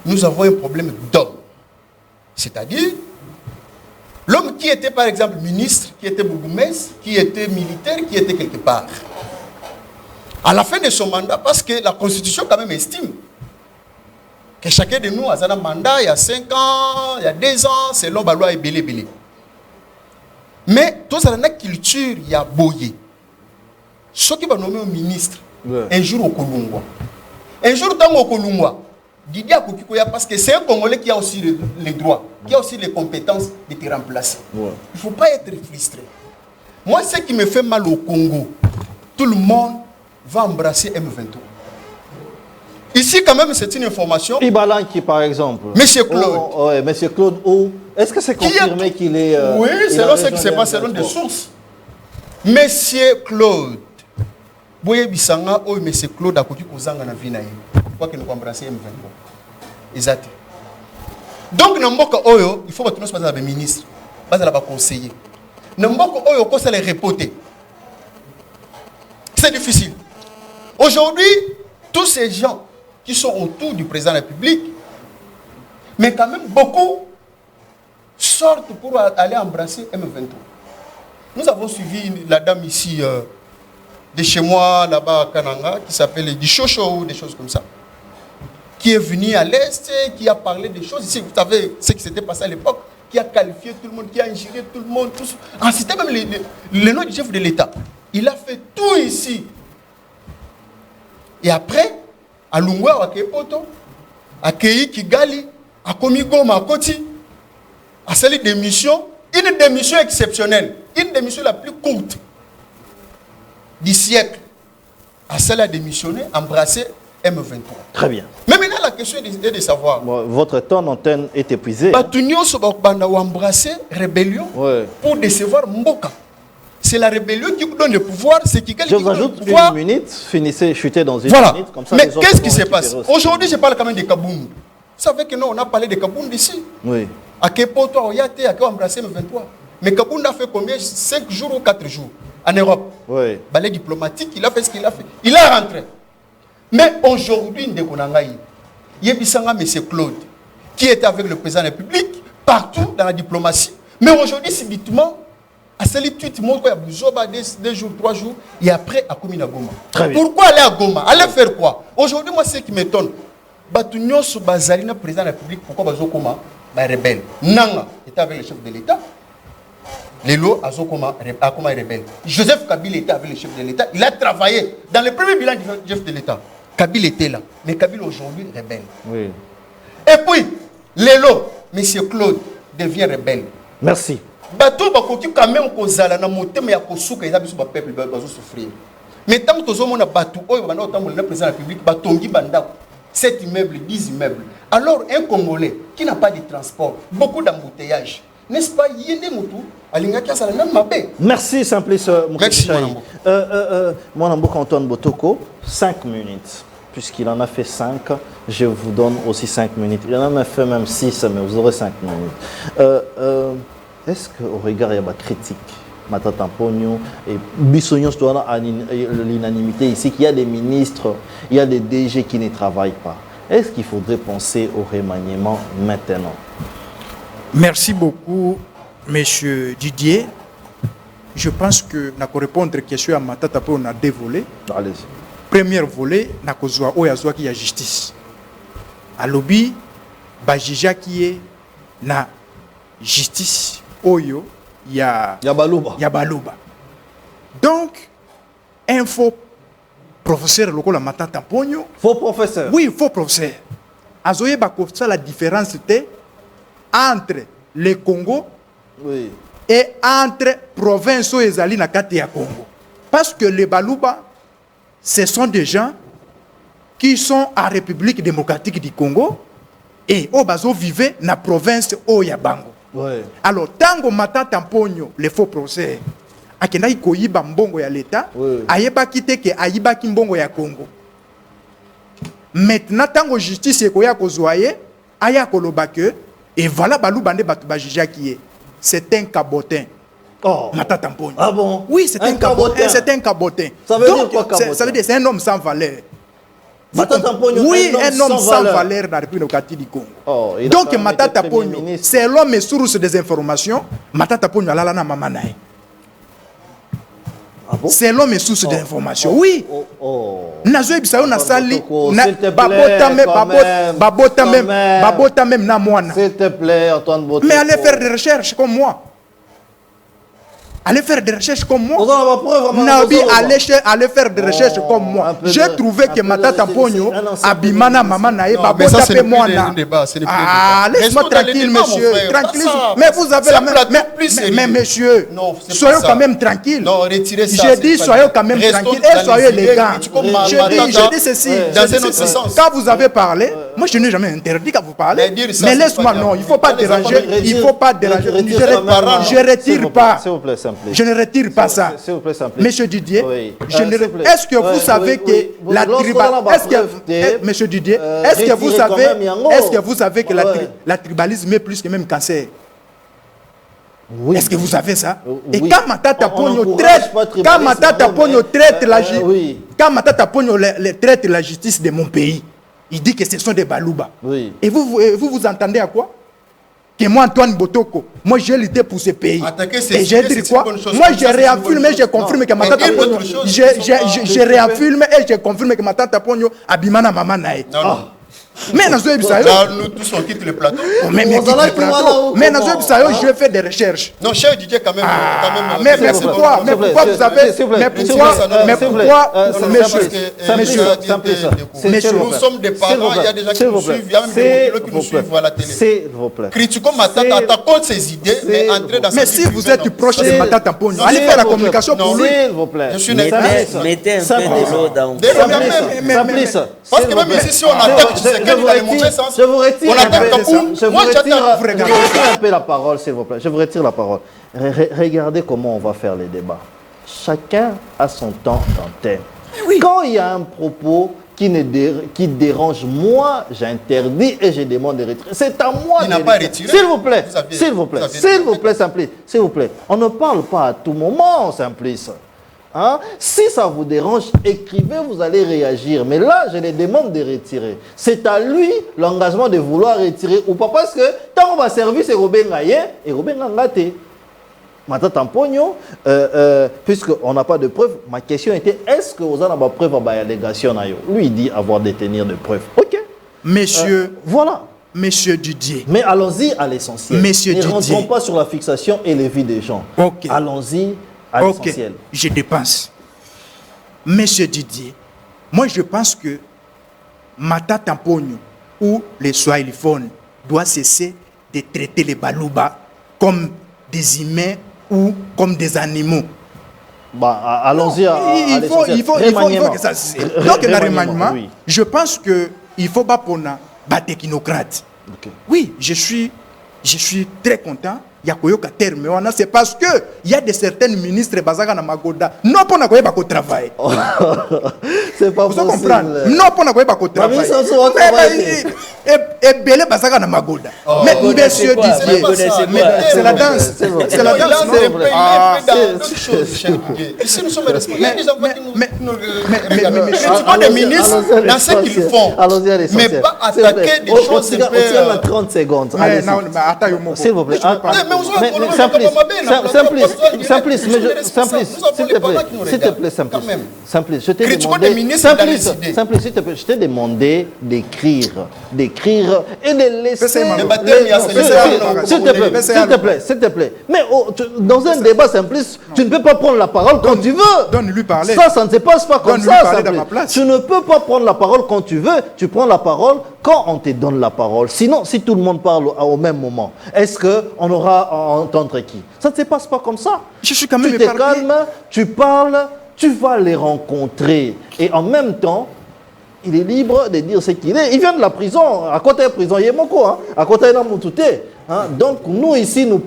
Nous avons un problème d'homme. C'est-à-dire, l'homme qui était, par exemple, ministre, qui était bourgmestre, qui était militaire, qui était quelque part. À la fin de son mandat, parce que la Constitution, quand même, estime que chacun de nous a un mandat il y a 5 ans, il y a 2 ans, selon la loi et belé. Mais tout ça, la culture, il y a boyé. Ce qui va nommer un ministre, un jour au Kolungwa. Un jour dans au Kolungwa, Didier Akokikoya, parce que c'est un Congolais qui a aussi les droits, qui a aussi les compétences de te remplacer. Il ne faut pas être frustré. Moi, ce qui me fait mal au Congo, tout le monde va embrasser M23. Ici, quand même, c'est une information. Ibalanki, par exemple. Monsieur Claude. Oh, ouais, Monsieur Claude, est-ce que c'est confirmé qu'il est... oui, selon ce qui se passe, selon des sources. Monsieur Claude. Boye Bissanga, oh, Monsieur Claude, à côté de Kozanga, na Vinaï. Pourquoi qu'il nous embrasser M23? Exact. Donc, dans Mboka Oyo, il faut que nous soyons des ministres, pas des conseillers. Dans Mboka Oyo, il faut les reporter. C'est difficile. Aujourd'hui, tous ces gens qui sont autour du président de la République, mais quand même beaucoup sortent pour aller embrasser M23. Nous avons suivi la dame ici, de chez moi, là-bas à Kananga, qui s'appelle Dichocho ou des choses comme ça, qui est venue à l'Est, qui a parlé des choses ici. Vous savez ce qui s'était passé à l'époque, qui a qualifié tout le monde, qui a injurié tout le monde. C'était même le nom du chef de l'État. Il a fait tout ici. Et après, à Lungwa, à Kepoto, à Kei, Kigali, à Komigoma, à Koti, à celle démission, une démission exceptionnelle, une démission la plus courte du siècle, à celle à démissionner, embrasser M23. Très bien. Mais maintenant, la question est de savoir. Bon, votre temps d'antenne est épuisé. Batunyo Sobakbanda ou embrasser rébellion pour décevoir Mboka. C'est la rébellion qui vous donne le pouvoir, c'est qui Je vous ajoute une minute, finissez, chutez dans une minute. Comme ça, mais qu'est-ce qui se passe? Aujourd'hui, je parle quand même de Kabound. Vous savez que nous, on a parlé de Kabound ici. Oui. À Kepoto, à Oyate, à embrasser M23. Mais Kabound a fait combien? 5 jours ou 4 jours en Europe. Oui. Balai diplomatique, il a fait ce qu'il a fait. Il est rentré. Mais aujourd'hui, il y a M. Claude, qui était avec le président de la République, partout dans la diplomatie. Mais aujourd'hui, subitement, à celui tweet, il y a besoin de 2 jours, 3 jours, et après, à Komina Goma. Pourquoi aller à Goma? Aller faire quoi? Aujourd'hui, moi, ce qui m'étonne, Batunyo Soubazalina, président de la République, pourquoi Bazo Koma? Rebelle. Nanga était avec le chef de l'État. Lélo Azokoma rebelle. Joseph Kabila était avec le chef de l'État. Il a travaillé dans le premier bilan du chef de l'État. Kabila était là. Mais Kabila aujourd'hui rebelle. Oui. Et puis, Lélo, M. Claude, devient rebelle. Merci. Bateau Bakoki quand même kozala na motema ya kosuka eza biso ba peuple bazo souffrir. Mais tant que tozo mona batou oyo bana otambola na président de la République batongi bandako 7 immeubles, 10 immeubles. Alors un Congolais qui n'a pas de transport, beaucoup d'embouteillages, n'est-ce pas? Merci Simplice Moukhichaï. Mon Mbouka Antoine Botoko, 5 minutes. Puisqu'il en a fait 5, je vous donne aussi 5 minutes. Il en a fait même 6, mais vous aurez 5 minutes. Est-ce qu'au regard de la critique, Matata Pogno et Bissognon, l'unanimité ici, qu'il y a des ministres, il y a des DG qui ne travaillent pas, est-ce qu'il faudrait penser au remaniement maintenant? Merci beaucoup, Monsieur Didier. Je pense que nous allons répondre à la question à Matata Pogno, on a 2 volets. Allez-y. Premier volet, nous allons voir qu'il y a justice. À lobby, Bajija qui est na justice. Oyo, il y a Balouba. Donc, un faux professeur local Matata Pogno. Faux professeur? Oui, faux professeur. Azoye bako ça la différence était entre le Congo et entre provinces et Zali na kati ya Congo. Parce que les Balouba, ce sont des gens qui sont en République démocratique du Congo et au bazo vivait na province Oyabango. Ouais. Alors, tango Matata Pogno, le faux procès, akenda ikoyiba mbongo ya l'État, ayeba kite ke ayiba ki mbongo ya Congo. Maintenant, tango justice ekoya kozwaye, aya koloba ke, et voilà balou bande batu bajija qui est. C'est un cabotin. Oh. Matata Pogno. Ah bon? Oui, c'est un cabotin. C'est un cabotin. Ça veut dire quoi, cabotin? Ça veut dire c'est un homme sans valeur. Matata Pogno, oui, un homme sans valeur dans la République démocratique du Congo. Oh, donc, Matata Pogno, c'est l'homme source des informations. Matata Pogno, là, là, mamanaï. Ah bon? C'est l'homme source des informations. Oui. Nazo Ebisayo na sali. Babota même, na moana. S'il te plaît, Antoine Botoko. Mais allez faire des recherches comme moi. allez faire des recherches comme moi. Vous en avez preuve, Nabi allez faire des recherches comme moi. J'ai trouvé que Matata Pogno, Abimana, Maman Nae, mais ça, c'est moi. Laisse-moi tranquille, monsieur. Tranquille. Mais vous avez la même. Mais monsieur, soyez quand même tranquille. Non, retirez ça. J'ai dit, soyez quand même tranquille et soyez élégant. J'ai dit ceci. Dans un autre sens. Quand vous avez parlé, moi je n'ai jamais interdit quand vous parlez. Mais laisse-moi, non, il ne faut pas déranger. Il ne faut pas déranger. Je ne retire pas. S'il vous plaît, simple. Je ne retire pas ça. S'il vous plaît, simple. Monsieur Didier, Oui. est-ce que vous savez que la Monsieur Didier, est-ce que vous savez que la tribalisme est plus que même cancer? Oui. Est-ce que vous savez ça? Et Oui. quand Matata Pogno traite la justice de mon pays, il dit que ce sont des balouba. Oui. Et vous entendez à quoi? Que moi, Antoine Botoko, moi j'ai lutté pour ce pays. Et j'ai dit quoi? Moi j'ai réaffirmé, j'ai confirmé que Matata Pogno, j'ai réaffirmé et j'ai confirmé que Matata Pogno Abimana Maman Nae. Mais dans nous tous on quitte le plateau. Mais dans je vais faire des recherches. Non, cher Didier, quand même. Mais pourquoi vous avez. Monsieur, nous sommes des parents, il y a des gens qui nous suivent, il y a même des qui nous suivent à la télé. S'il vous plaît. Critiquons Matata, attaquons ses idées, mais entrez dans mais si vous êtes proche de Matata Pogno, allez faire la communication pour lui. S'il vous plaît. Mettez un peu de l'eau dans. Simplice. Parce que même ici, si on attaque, c'est qu'elle va les montrer ça. Je vous retire. On attaque Kapoum. Je vous retire un peu la parole, s'il vous plaît. Je vous retire la parole. Regardez comment on va faire les débats. Chacun a son temps d'antenne. Quand il y a un propos qui dérange, moi, j'interdis et je demande de retirer. C'est à moi de retirer. S'il vous plaît, s'il vous plaît, s'il vous plaît, Simplice, s'il vous plaît. On ne parle pas à tout moment, Simplice. Hein? Si ça vous dérange, écrivez, vous allez réagir. Mais là, je les demande de retirer. C'est à lui l'engagement de vouloir retirer ou pas. Parce que tant qu'on va servir, c'est Robin Gaye et Robin Ngate. Matata Pogno, puisqu'on n'a pas de preuves, ma question était est-ce que vous avez des preuves à l'allégation? Lui, il dit avoir détenir de preuves. Ok. Monsieur. Voilà. Monsieur Didier. Mais allons-y à l'essentiel. Monsieur Didier. Ne rentrons pas sur la fixation et les vies des gens. Ok. Allons-y à l'essentiel. Je dépense. Monsieur Didier, moi je pense que Matata Pogno ou les Swahiliphones doivent cesser de traiter les Balouba comme des humains ou comme des animaux. Bah, allons-y à il faut que ça se... Donc, le remaniement, oui. Je pense qu'il ne faut pas pour les technocrates. Okay. Oui, je suis très content. C'est parce que il y a des certains ministres Bazaka na Magoda non pour n'avoir pas travail. C'est pas possible. Vous comprenez? Non pour n'avoir pas travail. Et belé Bazaka na Magoda. Mais monsieur Didier, c'est la danse. C'est la danse. Ici nous sommes responsables. Mais des ministres dans ce qu'ils font. Mais pas attaquer des choses. On a 30 secondes. S'il vous plaît. Simplice, je t'ai demandé, s'il te plaît, je t'ai demandé d'écrire et de laisser, s'il te plaît. Mais dans un débat Simplice, tu ne peux pas prendre la parole quand tu veux. Donne-lui parler. Ça ne se passe pas comme ça. Tu ne peux pas prendre la parole quand tu veux. Tu prends la parole quand on te donne la parole. Sinon, si tout le monde parle au même moment, est-ce qu'on aura à entendre qui? Ça ne se passe pas comme ça. Je suis quand même tu te calmes, tu parles, tu vas les rencontrer. Et en même temps, il est libre de dire ce qu'il est. Il vient de la prison. À côté de la prison, il y a Moko. À côté de la Moutouté. Donc, nous, ici, nous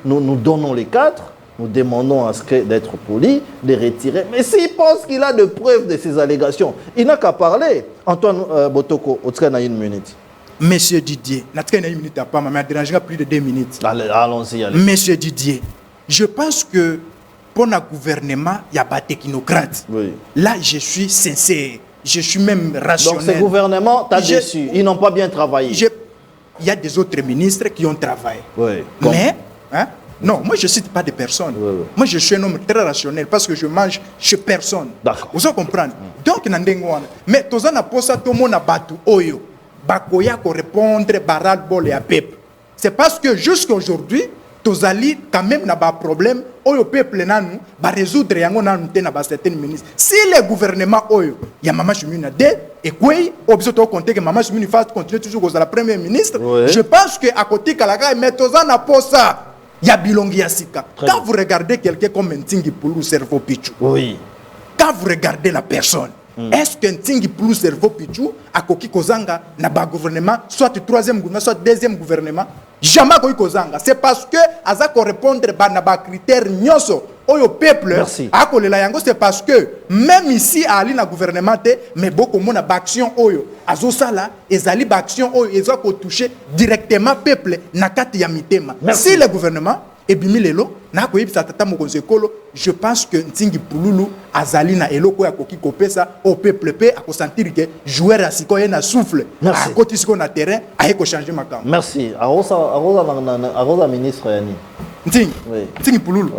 donnons les 4. Nous demandons à ce d'être poli, de retirer. Mais s'il pense qu'il a de preuves de ces allégations, il n'a qu'à parler. Antoine Botoko, au a une minute. Monsieur Didier, la une minute à pas, mais dérangera plus de 2 minutes. Allons-y. Monsieur Didier, je pense que pour le gouvernement, il y a pas de technocrates. Oui. Là, je suis sincère. Je suis même rationnel. Donc, ce gouvernement t'a déçu. Ils n'ont pas bien travaillé. Il y a des autres ministres qui ont travaillé. Oui. Mais, non, moi je ne cite pas des personnes. Oui. Moi je suis un homme très rationnel parce que je mange chez personne. D'accord. Vous comprenez? Donc, mais tout ça n'a pas ça, tout le monde a battu. Bakoya pour répondre, baral, bol et à pep. C'est parce que jusqu'à aujourd'hui, tozali quand même na ba problème oyo peuple nanu ba résoudre yango nanu te na ba certains ministres. Si le gouvernement oyo ya Mama Chimuna de et quoi obiso to compter que Mama Chimuna fasse continuer toujours aux la première ministre, ouais. Je pense que à côté kalaka metoza na posa ya bilongi ya sika. Quand vous regardez quelqu'un comme Ntingi Pulu Cerveau Pichu. Oui. Quand vous regardez la personne, est-ce que Ntingi Pulu Cerveau Pichu a koki kozanga na ba gouvernement, soit troisième gouvernement, soit deuxième gouvernement, jamais koki kozanga. C'est parce que aza ko répondre ba na ba critères nyoso oyo peuple a kolela yango, c'est parce que même ici à ali na gouvernement te mais beaucoup mona ba action oyo azo sala ezali ba action oyo ezo ko toucher directement peuple na kati ya mitema. Si le gouvernement ebimi lelo na ko yebisa tata mokonzi ekolo, je pense que Ntingi Pululu azali na eloko ya koki kopesa au peuple pe a ko sentir que joueur a siko na souffle a koti siko na terrain a ko changer makambo. Merci. Arosa ministre yani Ntingi Pululu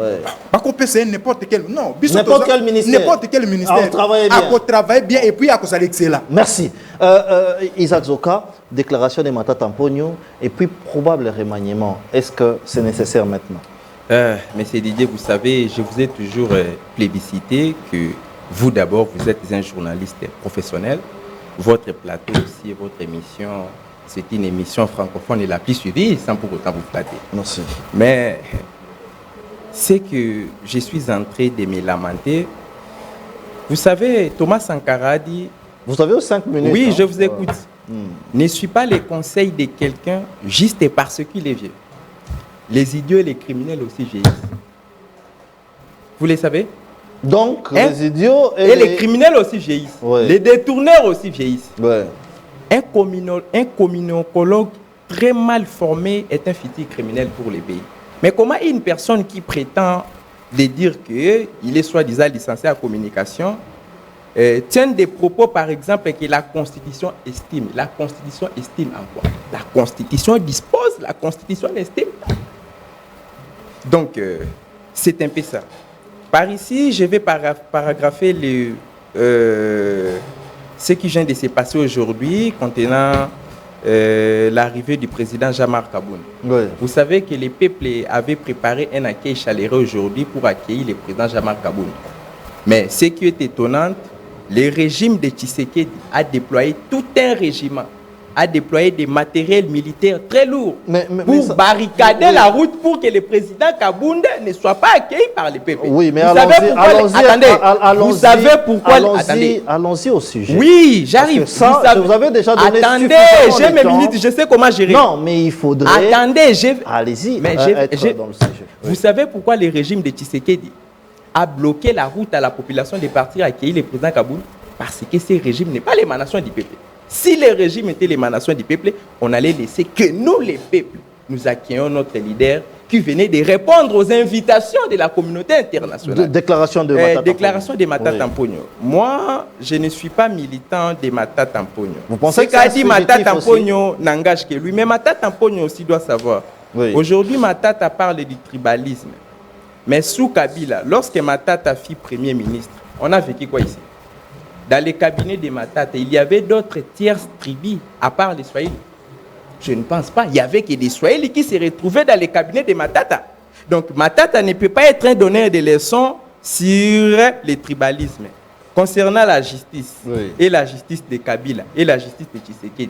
ba ko pesa n'importe quel n'importe quel ministère a ko travailler bien et puis a ko sala excellent. Merci. Isaac Zoka, déclaration de Matata Mponyo et puis probable remaniement. Est-ce que c'est nécessaire maintenant? Monsieur Didier, vous savez, je vous ai toujours plébiscité que vous d'abord, vous êtes un journaliste professionnel. Votre plateau aussi, votre émission, c'est une émission francophone et la plus suivie sans pour autant vous flatter. Merci. Mais c'est que je suis en train de me lamenter. Vous savez, Thomas Sankara a dit... Vous avez 5 minutes. Oui, je vous écoute. Ne suis pas les conseils de quelqu'un juste parce qu'il est vieux. Les idiots et les criminels aussi vieillissent. Vous les savez? Donc, les idiots et les criminels aussi vieillissent. Ouais. Les détourneurs aussi vieillissent. Ouais. Un communicologue très mal formé est un futur criminel pour les pays. Mais comment une personne qui prétend de dire qu'il est soi-disant licencié en communication tient des propos, par exemple, que la Constitution estime. La Constitution estime en quoi? La Constitution dispose, la Constitution estime. Donc, c'est un peu ça. Par ici, je vais paragrapher ce qui vient de se passer aujourd'hui contenant l'arrivée du président Jean-Marc Kaboun. Oui. Vous savez que les peuples avaient préparé un accueil chaleureux aujourd'hui pour accueillir le président Jean-Marc Kaboun. Mais ce qui est étonnant, le régime de Tshisekedi a déployé tout un régiment, a déployé des matériels militaires très lourds pour barricader la route pour que le président Kaboun ne soit pas accueilli par les peuples. Oui, mais vous savez pourquoi... Allons-y au sujet. Oui, j'arrive. Vous avez déjà donné... Attendez, j'ai mes minutes, je sais comment gérer. Non, mais il faudrait... Attendez, allez-y, être dans le sujet. Vous savez pourquoi le régime de Tshisekedi a bloqué la route à la population de partir accueillir le président Kaboun? Parce que ce régime n'est pas l'émanation du peuple. Si le régime était l'émanation du peuple, on allait laisser que nous, les peuples, nous accueillions notre leader qui venait de répondre aux invitations de la communauté internationale. Déclaration de Matata Mponyo. Oui. Moi, je ne suis pas militant de Matata Mponyo. Vous pensez que qu'a dit Matata Mponyo n'engage que lui, mais Matata Mponyo aussi doit savoir. Oui. Aujourd'hui, Matata parle du tribalisme. Mais sous Kabila, lorsque Matata fut Premier ministre, on a vécu quoi ici? Dans les cabinets de Matata, il y avait d'autres tierces tribus, à part les Swahili. Je ne pense pas. Il n'y avait que des Swahili qui se retrouvaient dans les cabinets de Matata. Donc Matata ne peut pas être un donneur de leçons sur le tribalisme. Concernant la justice, et la justice de Kabila, et la justice de Tshisekedi,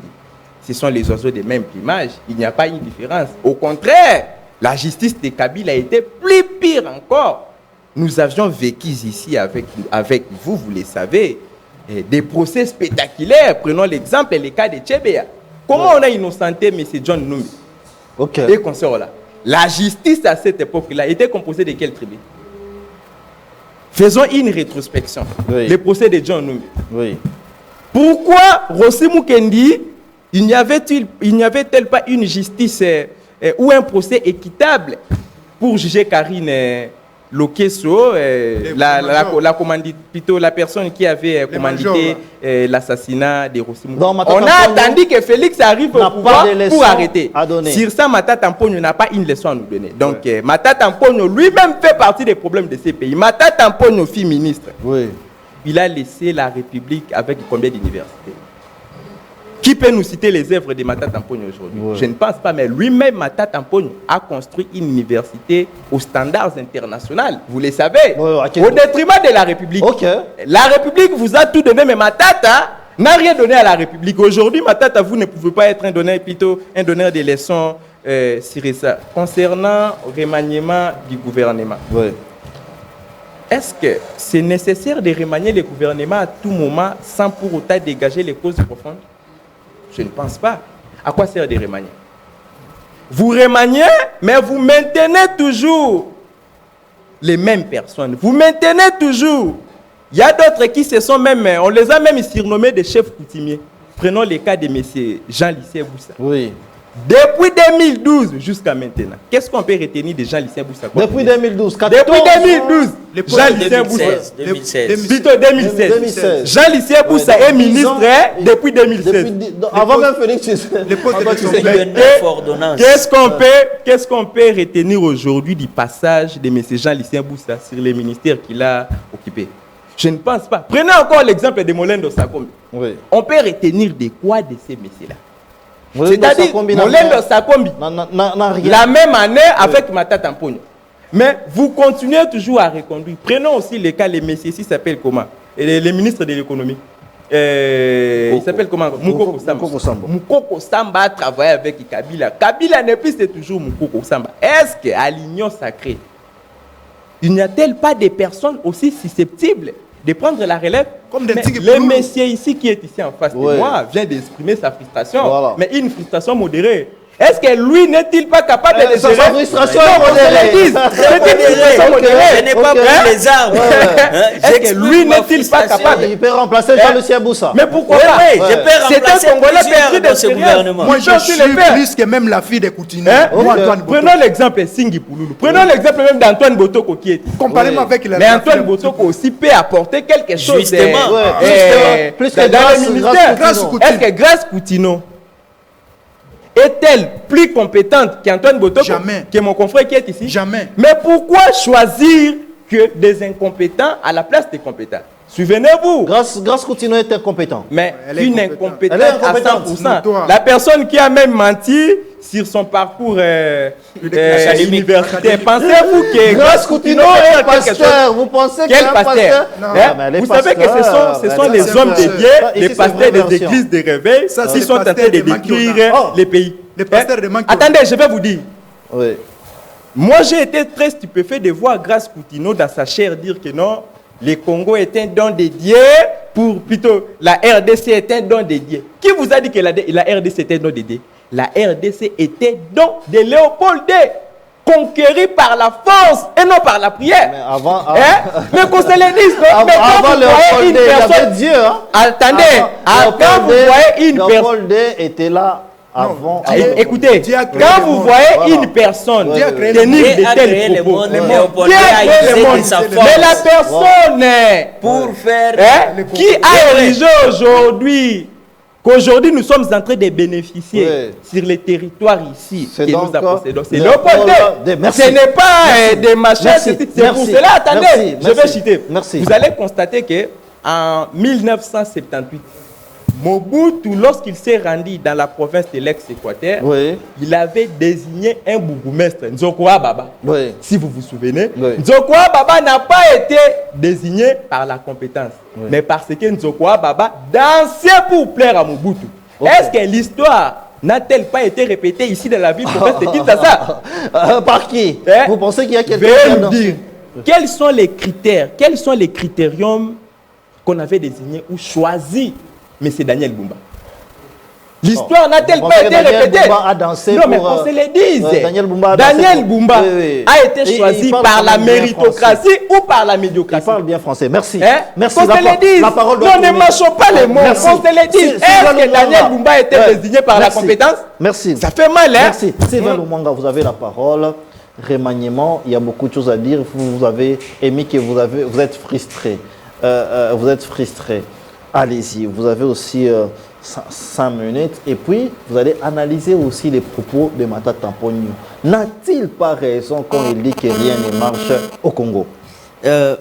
ce sont les oiseaux de même plumage. Il n'y a pas une différence. Au contraire, la justice de Kabila a été plus pire encore. Nous avions vécu ici avec vous, vous le savez, des procès spectaculaires. Prenons l'exemple, le cas de Tchébéa. Comment on a innocenté M. John Numbi et consorts là? La justice à cette époque-là était composée de quelle tribu? Faisons une rétrospection. Le procès de John Numbi. Pourquoi Rossi Mukendi, il n'y avait-il pas une justice ou un procès équitable pour juger Karine Lokeso, la personne qui avait commandité l'assassinat de Rossi Mukendi? On a attendu que Félix arrive au pouvoir pour arrêter. Sur ça, Matata Mponyo n'a pas une leçon à nous donner. Donc, Matata Mponyo lui-même fait partie des problèmes de ces pays. Matata Mponyo fut ministre. Il a laissé la République avec combien d'universités? Qui peut nous citer les œuvres de Matata Mponyo aujourd'hui? Ouais. Je ne pense pas, mais lui-même, Matata Mponyo, a construit une université aux standards internationaux. Vous le savez, au détriment de la République. La République vous a tout donné, mais Matata n'a rien donné à la République. Aujourd'hui, Matata, vous ne pouvez pas être un donneur de leçons sur ça. Concernant le remaniement du gouvernement, est-ce que c'est nécessaire de remanier le gouvernement à tout moment sans pour autant dégager les causes profondes? Je ne pense pas. À quoi sert de remanier? Vous remaniez, mais vous maintenez toujours les mêmes personnes. Vous maintenez toujours. Il y a d'autres qui se sont même, on les a même surnommés des chefs coutumiers. Prenons le cas de M. Jean-Lucien Boussa. Oui. Depuis 2012 jusqu'à maintenant, qu'est-ce qu'on peut retenir de Jean-Lucien Boussa? Depuis 2012. Depuis 2012, Jean-Lucien Boussa. 2016. Plutôt 2016. Jean-Lucien Boussa est ministre depuis 2016. Avant même Félix. Qu'est-ce qu'on peut retenir aujourd'hui du passage de M. Jean-Lucien Boussa sur les ministères qu'il a occupés? Je ne pense pas. Prenez encore l'exemple de Molendo Sakombi. Oui. On peut retenir de quoi de ces messieurs-là? C'est-à-dire Molendo Sakombi, la même année avec Matata Mponyo. Mais vous continuez toujours à reconduire. Prenons aussi le cas, les messieurs ici s'appellent comment? Les ministres de l'économie. Il s'appelle comment? Moukoko Samba. Moukoko Samba a travaillé avec Kabila. Kabila n'est plus, c'est toujours Moukoko Samba. Est-ce qu'à l'union sacrée, il n'y a-t-il pas des personnes aussi susceptibles de prendre la relève? Comme le monsieur ici qui est ici en face de moi vient d'exprimer sa frustration, mais une frustration modérée. Est-ce que lui n'est-il pas capable de gérer sa frustration modérée? Je n'ai pas pris les armes. Est-ce que lui n'est-il pas capable? Il peut remplacer Jean-Lucien Boussa. Mais pourquoi pas? C'est un Congolais dans ce gouvernement. Moi, je suis plus que même la fille de Coutinho. Prenons l'exemple de Singi Pouloulou. Prenons l'exemple même d'Antoine Botoko qui est. Comparément avec la. Mais Antoine Botoko aussi peut apporter quelque chose. Justement. Plus que grâce Coutinho. Est-ce que grâce Coutinho est-elle plus compétente qu'Antoine Botoko? Jamais. Que mon confrère qui est ici? Jamais. Mais pourquoi choisir que des incompétents à la place des compétents? Souvenez-vous. Grâce Coutinho est incompétent. Mais une incompétente à 100%. Notoire. La personne qui a même menti sur son parcours universitaire. Pensez-vous que Grâce Coutinho est pasteur? Vous pensez quel qu'un pasteur? Vous savez que ce sont les hommes dédiés, les pasteurs des églises de réveil, qui sont en train de détruire les pays. Attendez, je vais vous dire. Oui. Moi, j'ai été très stupéfait de voir Grâce Coutinho dans sa chair dire que non, le Congo est un don dédié pour plutôt la RDC est un don dédié. Qui vous a dit que la RDC était un don dédié? La RDC était don de Léopold II, conquéri par la force et non par la prière. Mais avant, mais qu'on se le dise, avant Léopold II, il y avait Dieu. Hein? Attendez, quand vous voyez une personne, Léopold II était là. Avant, écoutez, quand vous voyez une personne tenir de tels propos, mais la personne pour faire qui a érigé aujourd'hui, qu'aujourd'hui nous sommes en train de bénéficier sur les territoires ici que nous possédons. C'est Léopold II. Ce n'est pas des machins. C'est pour cela, attendez, je vais citer. Vous allez constater qu'en 1978, Mobutu, lorsqu'il s'est rendu dans la province de l'ex-Équateur, il avait désigné un bourgmestre, Nzokwa Baba. Si vous vous souvenez, Nzokwa Baba n'a pas été désigné par la compétence, mais parce que Nzokwa Baba dansait pour plaire à Mobutu. Est-ce que l'histoire n'a-t-elle pas été répétée ici dans la ville province de Kinshasa? Par qui? Vous pensez qu'il y a quelqu'un qui a dit quels sont les critères, quels sont les critériums qu'on avait désignés ou choisis mais c'est Daniel Bumba. L'histoire n'a-t-elle pas été répétée? Non, mais on se le dise. Daniel Bumba a été choisi par la méritocratie ou par la médiocratie. Il parle bien français. Merci. Merci. On se le dise. Non, ne mâchons pas les mots. On se le dise. Est-ce que Daniel Bumba a été désigné par la compétence? Merci. Ça fait mal, hein? Merci. Sylvain Lumanga, vous avez la parole. Remaniement, il y a beaucoup de choses à dire. Vous avez émis que vous êtes frustré. Vous êtes frustré. Allez-y, vous avez aussi 5 minutes et puis vous allez analyser aussi les propos de Matata Mponyo. N'a-t-il pas raison quand il dit que rien ne marche au Congo?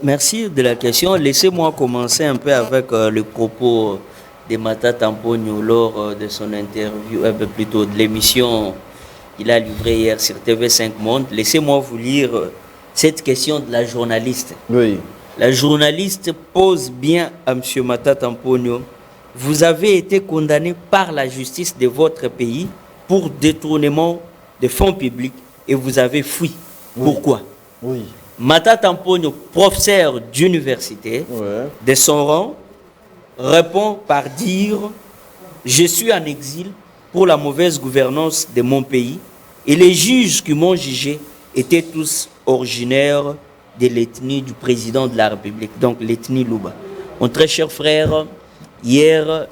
Merci de la question. Laissez-moi commencer un peu avec le propos de Matata Mponyo lors de son interview, plutôt de l'émission qu'il a livrée hier sur TV5 Monde. Laissez-moi vous lire cette question de la journaliste. Oui. La journaliste pose bien à M. Matata Mponyo: vous avez été condamné par la justice de votre pays pour détournement de fonds publics et vous avez fui. Oui. Pourquoi? Oui. Matata Mponyo, professeur d'université, de son rang, répond par dire: je suis en exil pour la mauvaise gouvernance de mon pays et les juges qui m'ont jugé étaient tous originaires de l'ethnie du président de la République, donc l'ethnie Luba. Mon très cher frère, hier,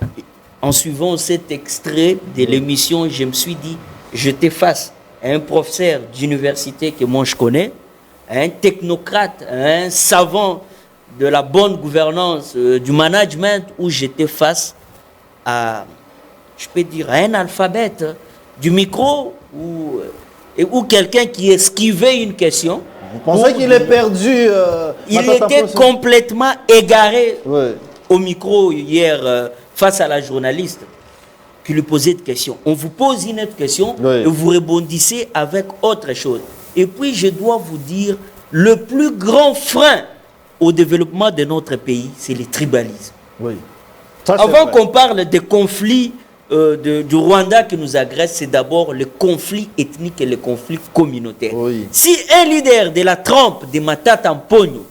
en suivant cet extrait de l'émission, je me suis dit, j'étais face à un professeur d'université que moi je connais, à un technocrate, à un savant de la bonne gouvernance, du management, où j'étais face à, je peux dire, à un alphabète du micro, ou quelqu'un qui esquivait une question. Vous pensez qu'il est perdu? Il était complètement égaré au micro hier face à la journaliste qui lui posait des questions. On vous pose une autre question et vous rebondissez avec autre chose. Et puis je dois vous dire, le plus grand frein au développement de notre pays, c'est le tribalisme. Oui. Ça, avant qu'on parle des conflits du Rwanda qui nous agresse, c'est d'abord le conflit ethnique et le conflit communautaire. Oui. Si un leader de la trempe de Matata Mponyo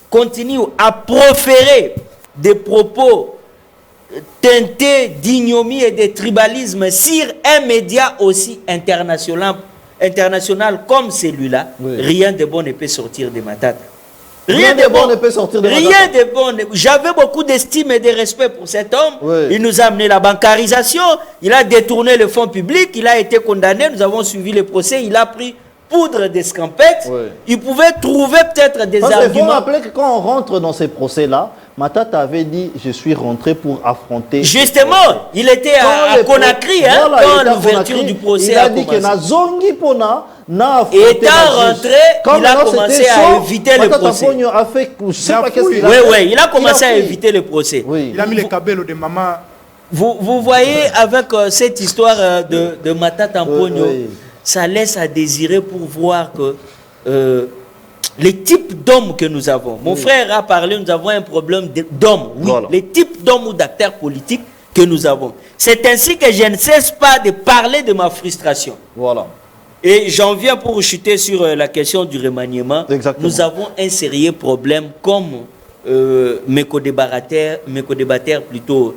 continue à proférer des propos teintés d'ignomie et de tribalisme sur un média aussi international comme celui-là, rien de bon ne peut sortir de Matata. Rien de bon ne peut sortir de Matata. Rien de bon. J'avais beaucoup d'estime et de respect pour cet homme. Il nous a amené la bancarisation, il a détourné le fonds public, il a été condamné, nous avons suivi le procès, il a pris poudre d'escampette. Il pouvait trouver peut-être des arguments. Il faut rappeler que quand on rentre dans ces procès-là, Matata avait dit, je suis rentré pour affronter... Justement, il était à Conakry, dans l'ouverture du procès. Il a dit que Nazongi Pona n'a affronté... Et étant rentré, il a commencé à éviter le procès. A fait, je sais pas qu'est-ce qu'il a fait. Oui, il a commencé à éviter le procès. Il a mis les cabellos de maman. Vous voyez, avec cette histoire de Matata Mponyo, ça laisse à désirer pour voir que... les types d'hommes que nous avons. Mon frère a parlé, nous avons un problème d'hommes. Oui, les types d'hommes ou d'acteurs politiques que nous avons. C'est ainsi que je ne cesse pas de parler de ma frustration. Voilà. Et j'en viens pour chuter sur la question du remaniement. Exactement. Nous avons un sérieux problème, comme mes co-débatteurs plutôt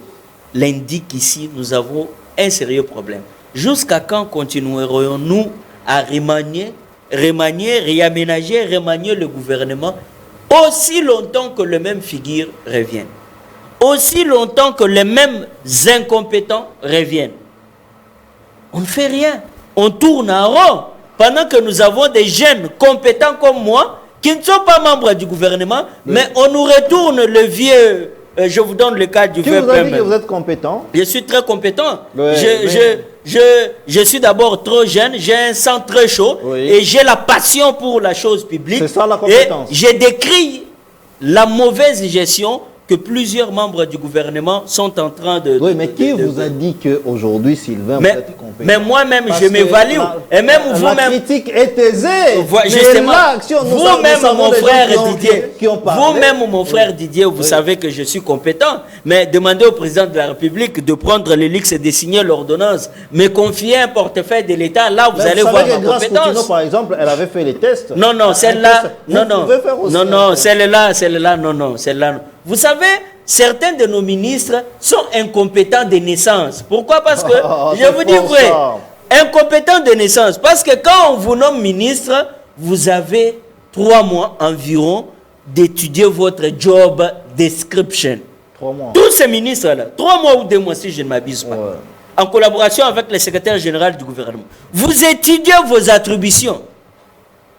l'indiquent ici, nous avons un sérieux problème. Jusqu'à quand continuerons-nous à remanier, réaménager, remanier le gouvernement aussi longtemps que les mêmes figures reviennent, aussi longtemps que les mêmes incompétents reviennent? On ne fait rien, on tourne en rond, pendant que nous avons des jeunes compétents comme moi qui ne sont pas membres du gouvernement, mais on nous retourne le vieux... je vous donne le cas du vieux. Qui vous a dit que vous êtes compétent? Je suis très compétent. Je suis d'abord trop jeune, j'ai un sang très chaud et j'ai la passion pour la chose publique. C'est ça la compétence. Et j'ai décrit la mauvaise gestion que plusieurs membres du gouvernement sont en train de... Oui, mais qui vous a dit qu'aujourd'hui, Sylvain, vous êtes compétent? Mais moi-même, je m'évalue. Et même vous-même... La critique est aisée. Justement, vous-même, mon frère Didier, vous-même, mon frère Didier, vous savez que je suis compétent. Mais demandez au président de la République de prendre l'élix et de signer l'ordonnance. Me confier un portefeuille de l'État, là, vous allez voir ma compétence. Par exemple, elle avait fait les tests. Non, non, celle-là, non, celle-là. Vous savez, certains de nos ministres sont incompétents de naissance. Pourquoi? Parce que, je vous dis vrai, incompétents de naissance. Parce que quand on vous nomme ministre, vous avez 3 mois environ d'étudier votre job description. 3 mois. Tous ces ministres-là, 3 mois ou 2 mois si je ne m'abuse pas, en collaboration avec le secrétaire général du gouvernement, vous étudiez vos attributions.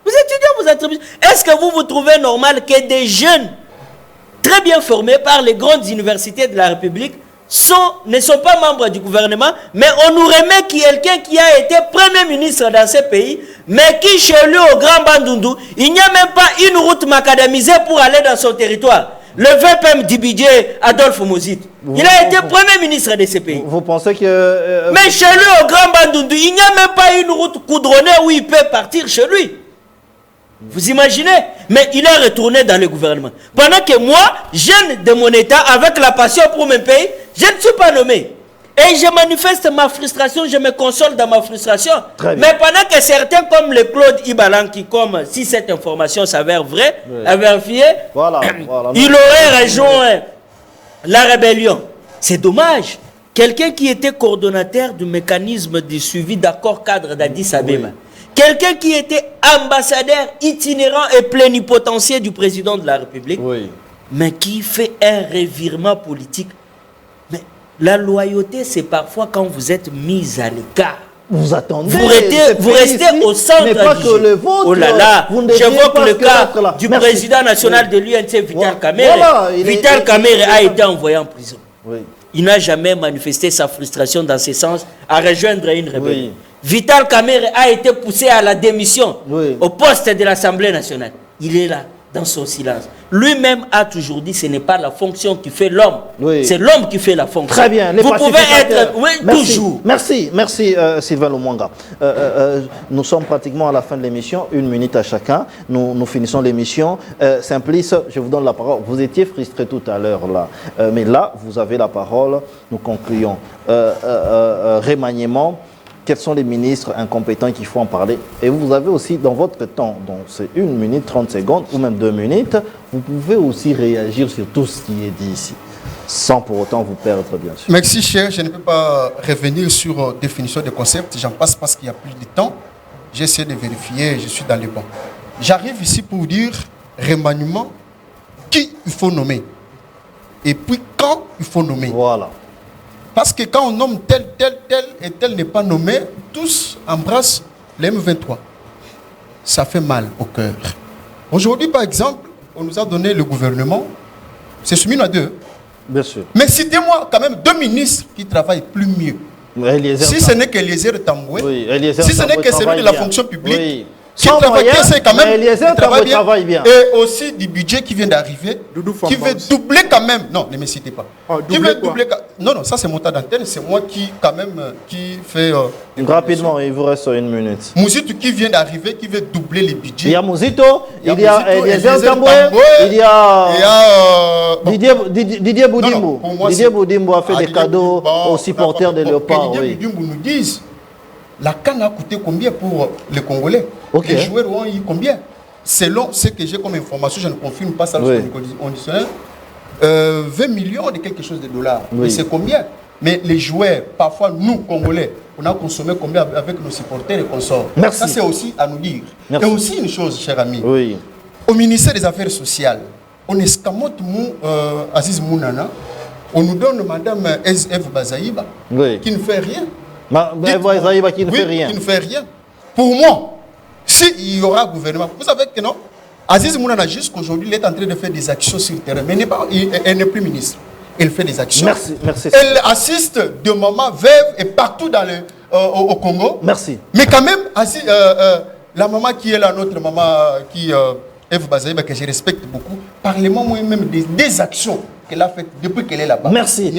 Vous étudiez vos attributions. Est-ce que vous trouvez normal que des jeunes très bien formés par les grandes universités de la République ne sont pas membres du gouvernement, mais on nous remet quelqu'un qui a été Premier ministre dans ce pays, mais qui chez lui au Grand Bandundu, il n'y a même pas une route macadamisée pour aller dans son territoire. Le VPM du budget, Adolphe Mozit. Il a été premier ministre de ce pays. Vous pensez que... Mais chez lui, au Grand Bandundu, il n'y a même pas une route goudronnée où il peut partir chez lui. Vous imaginez? Mais il est retourné dans le gouvernement. Pendant que moi, jeune de mon état, avec la passion pour mon pays, je ne suis pas nommé. Et je manifeste ma frustration, je me console dans ma frustration. Mais pendant que certains comme le Claude Ibalanki, comme si cette information s'avère vraie, vérifiée, il aurait rejoint la rébellion. C'est dommage. Quelqu'un qui était coordonnateur du mécanisme de suivi d'accord cadre d'Addis Abeba. Quelqu'un qui était ambassadeur itinérant et plénipotentiaire du président de la République, mais qui fait un revirement politique. Mais la loyauté, c'est parfois quand vous êtes mis à l'écart. Vous attendez. Vous restez au centre du jeu. Oh là là, j'évoque le cas du président national de l'UNC, Vital Kamerhe. Vital Kamerhe a été envoyé en prison. Il n'a jamais manifesté sa frustration dans ce sens à rejoindre une rébellion. Vital Kamerhe a été poussé à la démission au poste de l'Assemblée nationale. Il est là, dans son silence. Lui-même a toujours dit que ce n'est pas la fonction qui fait l'homme. C'est l'homme qui fait la fonction. Très bien. Vous pouvez être... toujours. Merci, Sylvain Lomwanga. Nous sommes pratiquement à la fin de l'émission. 1 minute à chacun. Nous finissons l'émission. Simplice, je vous donne la parole. Vous étiez frustré tout à l'heure là. Mais là, vous avez la parole. Nous concluons. Remaniement. Quels sont les ministres incompétents qu'il faut en parler? Et vous avez aussi dans votre temps, donc c'est 1 minute 30 secondes ou même 2 minutes, vous pouvez aussi réagir sur tout ce qui est dit ici, sans pour autant vous perdre, bien sûr. Merci, cher. Je ne peux pas revenir sur définition des concepts. J'en passe parce qu'il y a plus de temps. J'essaie de vérifier, je suis dans les bons. J'arrive ici pour dire remaniement, qui il faut nommer. Et puis quand il faut nommer. Voilà. Parce que quand on nomme tel et tel n'est pas nommé, tous embrassent les M23. Ça fait mal au cœur. Aujourd'hui, par exemple, on nous a donné le gouvernement. C'est soumis à 2. Bien sûr. Mais citez-moi quand même 2 ministres qui travaillent plus mieux. Si ce n'est qu'Eliezer Tamboué, si ce n'est que celui de la fonction publique, qui travaille bien. Et aussi du budget qui vient d'arriver, qui veut doubler quand même. Non, ne me citez pas. Qui veut doubler. Non, ça c'est mon tas d'antenne. C'est moi qui, quand même, qui fait. Rapidement, il vous reste 1 minute. Mouzito qui vient d'arriver, qui veut doubler les budgets. Il y a Mouzito, il y a Eliezer Tamboué, il y a Didier Boudimbo. Didier Boudimbo a fait des cadeaux aux supporters de Léopard. Didier Boudimbo nous dit. La canne a coûté combien pour les Congolais? Les joueurs ont eu combien? Selon ce que j'ai comme information, je ne confirme pas ça dans le conditionnel, 20 millions de quelque chose de dollars. Mais c'est combien? Mais les joueurs, parfois nous, Congolais, on a consommé combien avec nos supporters et consorts? Ça, c'est aussi à nous dire. Et aussi une chose, cher ami. Au ministère des Affaires sociales, on escamote Aziz Mounana, on nous donne Madame Eve Bazaïba, qui ne fait rien. Qui ne fait rien. Qui ne fait rien. Pour moi, s'il y aura gouvernement, vous savez que non, Aziz Mounana, jusqu'aujourd'hui, il est en train de faire des actions sur le terrain. Mais elle n'est plus ministre. Elle fait des actions. Merci. Elle assiste de maman veuve et partout au Congo. Merci. Mais quand même, la maman qui est là, notre maman, Eve Bazaïba, que je respecte beaucoup, parlez-moi moi-même des actions qu'elle a faites depuis qu'elle est là-bas. Merci.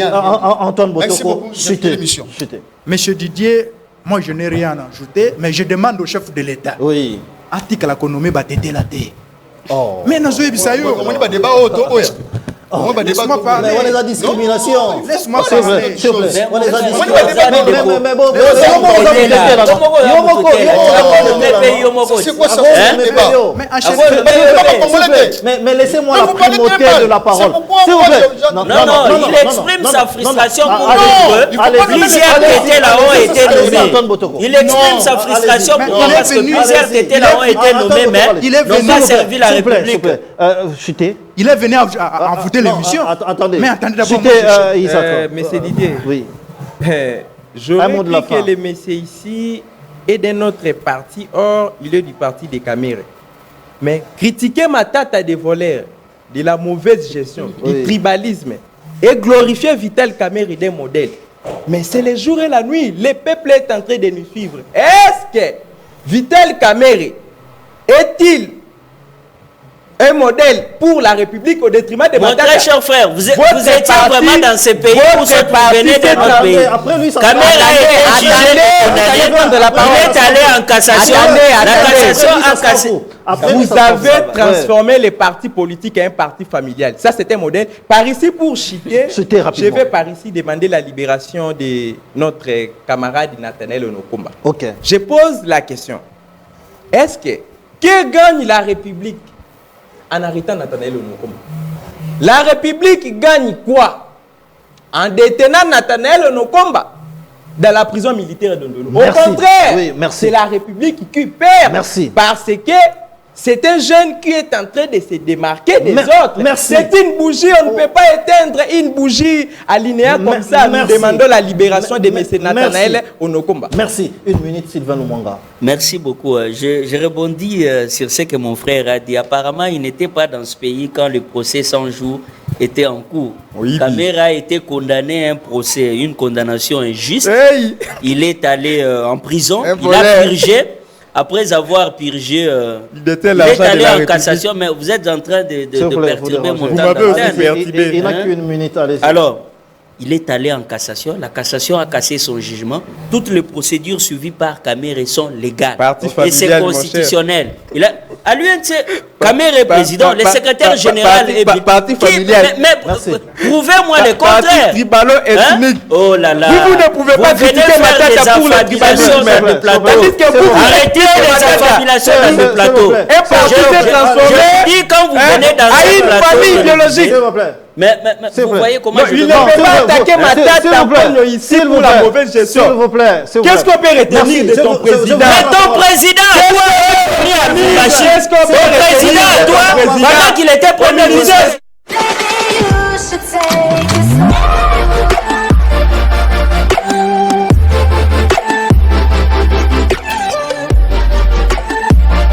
Antoine Botoko. Merci beaucoup. Monsieur Didier, moi je n'ai rien à ajouter, mais je demande au chef de l'État. Article la économie va t'aider la thé. Mais nous sommes bisayo. Comment on va débat Laisse-moi parler. On est la discrimination. Laisse-moi parler. On est la C'est quoi ça? Mais laissez-moi la primauté de la parole. S'il vous plaît. Non, il exprime sa frustration pour que plusieurs TT là-haut aient été nommés. Il exprime sa frustration parce que plusieurs TT là-haut ont été nommés, mais n'ont pas servi la République. Chuté. Il est venu à voter l'émission. Attendez. Mais attendez d'abord. Monsieur Didier. Oui. J'aurais dit que le monsieur ici est de notre parti, or il est du parti des Kamerhe. Mais critiquer Matata des voleurs, de la mauvaise gestion, du tribalisme, et glorifier Vital Kamerhe des modèles. Mais c'est le jour et la nuit, le peuple est en train de nous suivre. Est-ce que Vital Kamerhe est-il un modèle pour la République au détriment des Mon très cher frère, vous étiez vraiment dans ce pays où vous venez de notre pays. Après lui, ça Kamera a été jugé et condamné. Il est allé en cassation. La cassation a cassé. Vous avez transformé les partis politiques en un parti familial. Ça, c'est un modèle. Par ici, pour chuter, je vais par ici demander la libération de notre camarade Nathanaël Onokomba. Ok. Je pose la question. Est-ce que gagne la République en arrêtant Nathanaël Onokomba? La République gagne quoi en détenant Nathanaël Onokomba dans la prison militaire de Ndolo? Au contraire, c'est la République qui perd. Merci. Parce que c'est un jeune qui est en train de se démarquer des autres. Merci. C'est une bougie, on ne peut pas éteindre une bougie alinéa comme ça. Nous demandons la libération de M. Nathanaël Onokomba. Merci. Une minute, Sylvain Lumwanga. Merci beaucoup. Je rebondis sur ce que mon frère a dit. Apparemment, il n'était pas dans ce pays quand le procès 100 jours était en cours. Oui. Kamera a été condamné à un procès, une condamnation injuste. Hey. Il est allé en prison, il a purgé. Après avoir purgé, il est allé en cassation, mais vous êtes en train de perturber mon temps d'antenne. Il n'a qu'une minute, allez-y. Alors, il est allé en cassation. La cassation a cassé son jugement. Toutes les procédures suivies par Kamere sont légales. Et c'est constitutionnel. À lui, Kamere est président, le secrétaire général est parti familial. Mais prouvez-moi le contraire. Tribalo-ethnique. Oh là là. Vous ne pouvez pas critiquer Matata pour la tribalisation dans le plateau. Arrêtez les affabulations dans le plateau. Je dis quand vous venez dans un plateau. famille biologique. Mais vous voyez comment je il ne peut pas attaquer Matata ici pour la mauvaise gestion. S'il vous plaît. Qu'est-ce qu'on peut retenir de ton président? Mais ton président, toi, ton président, toi, pendant qu'il était premier ministre.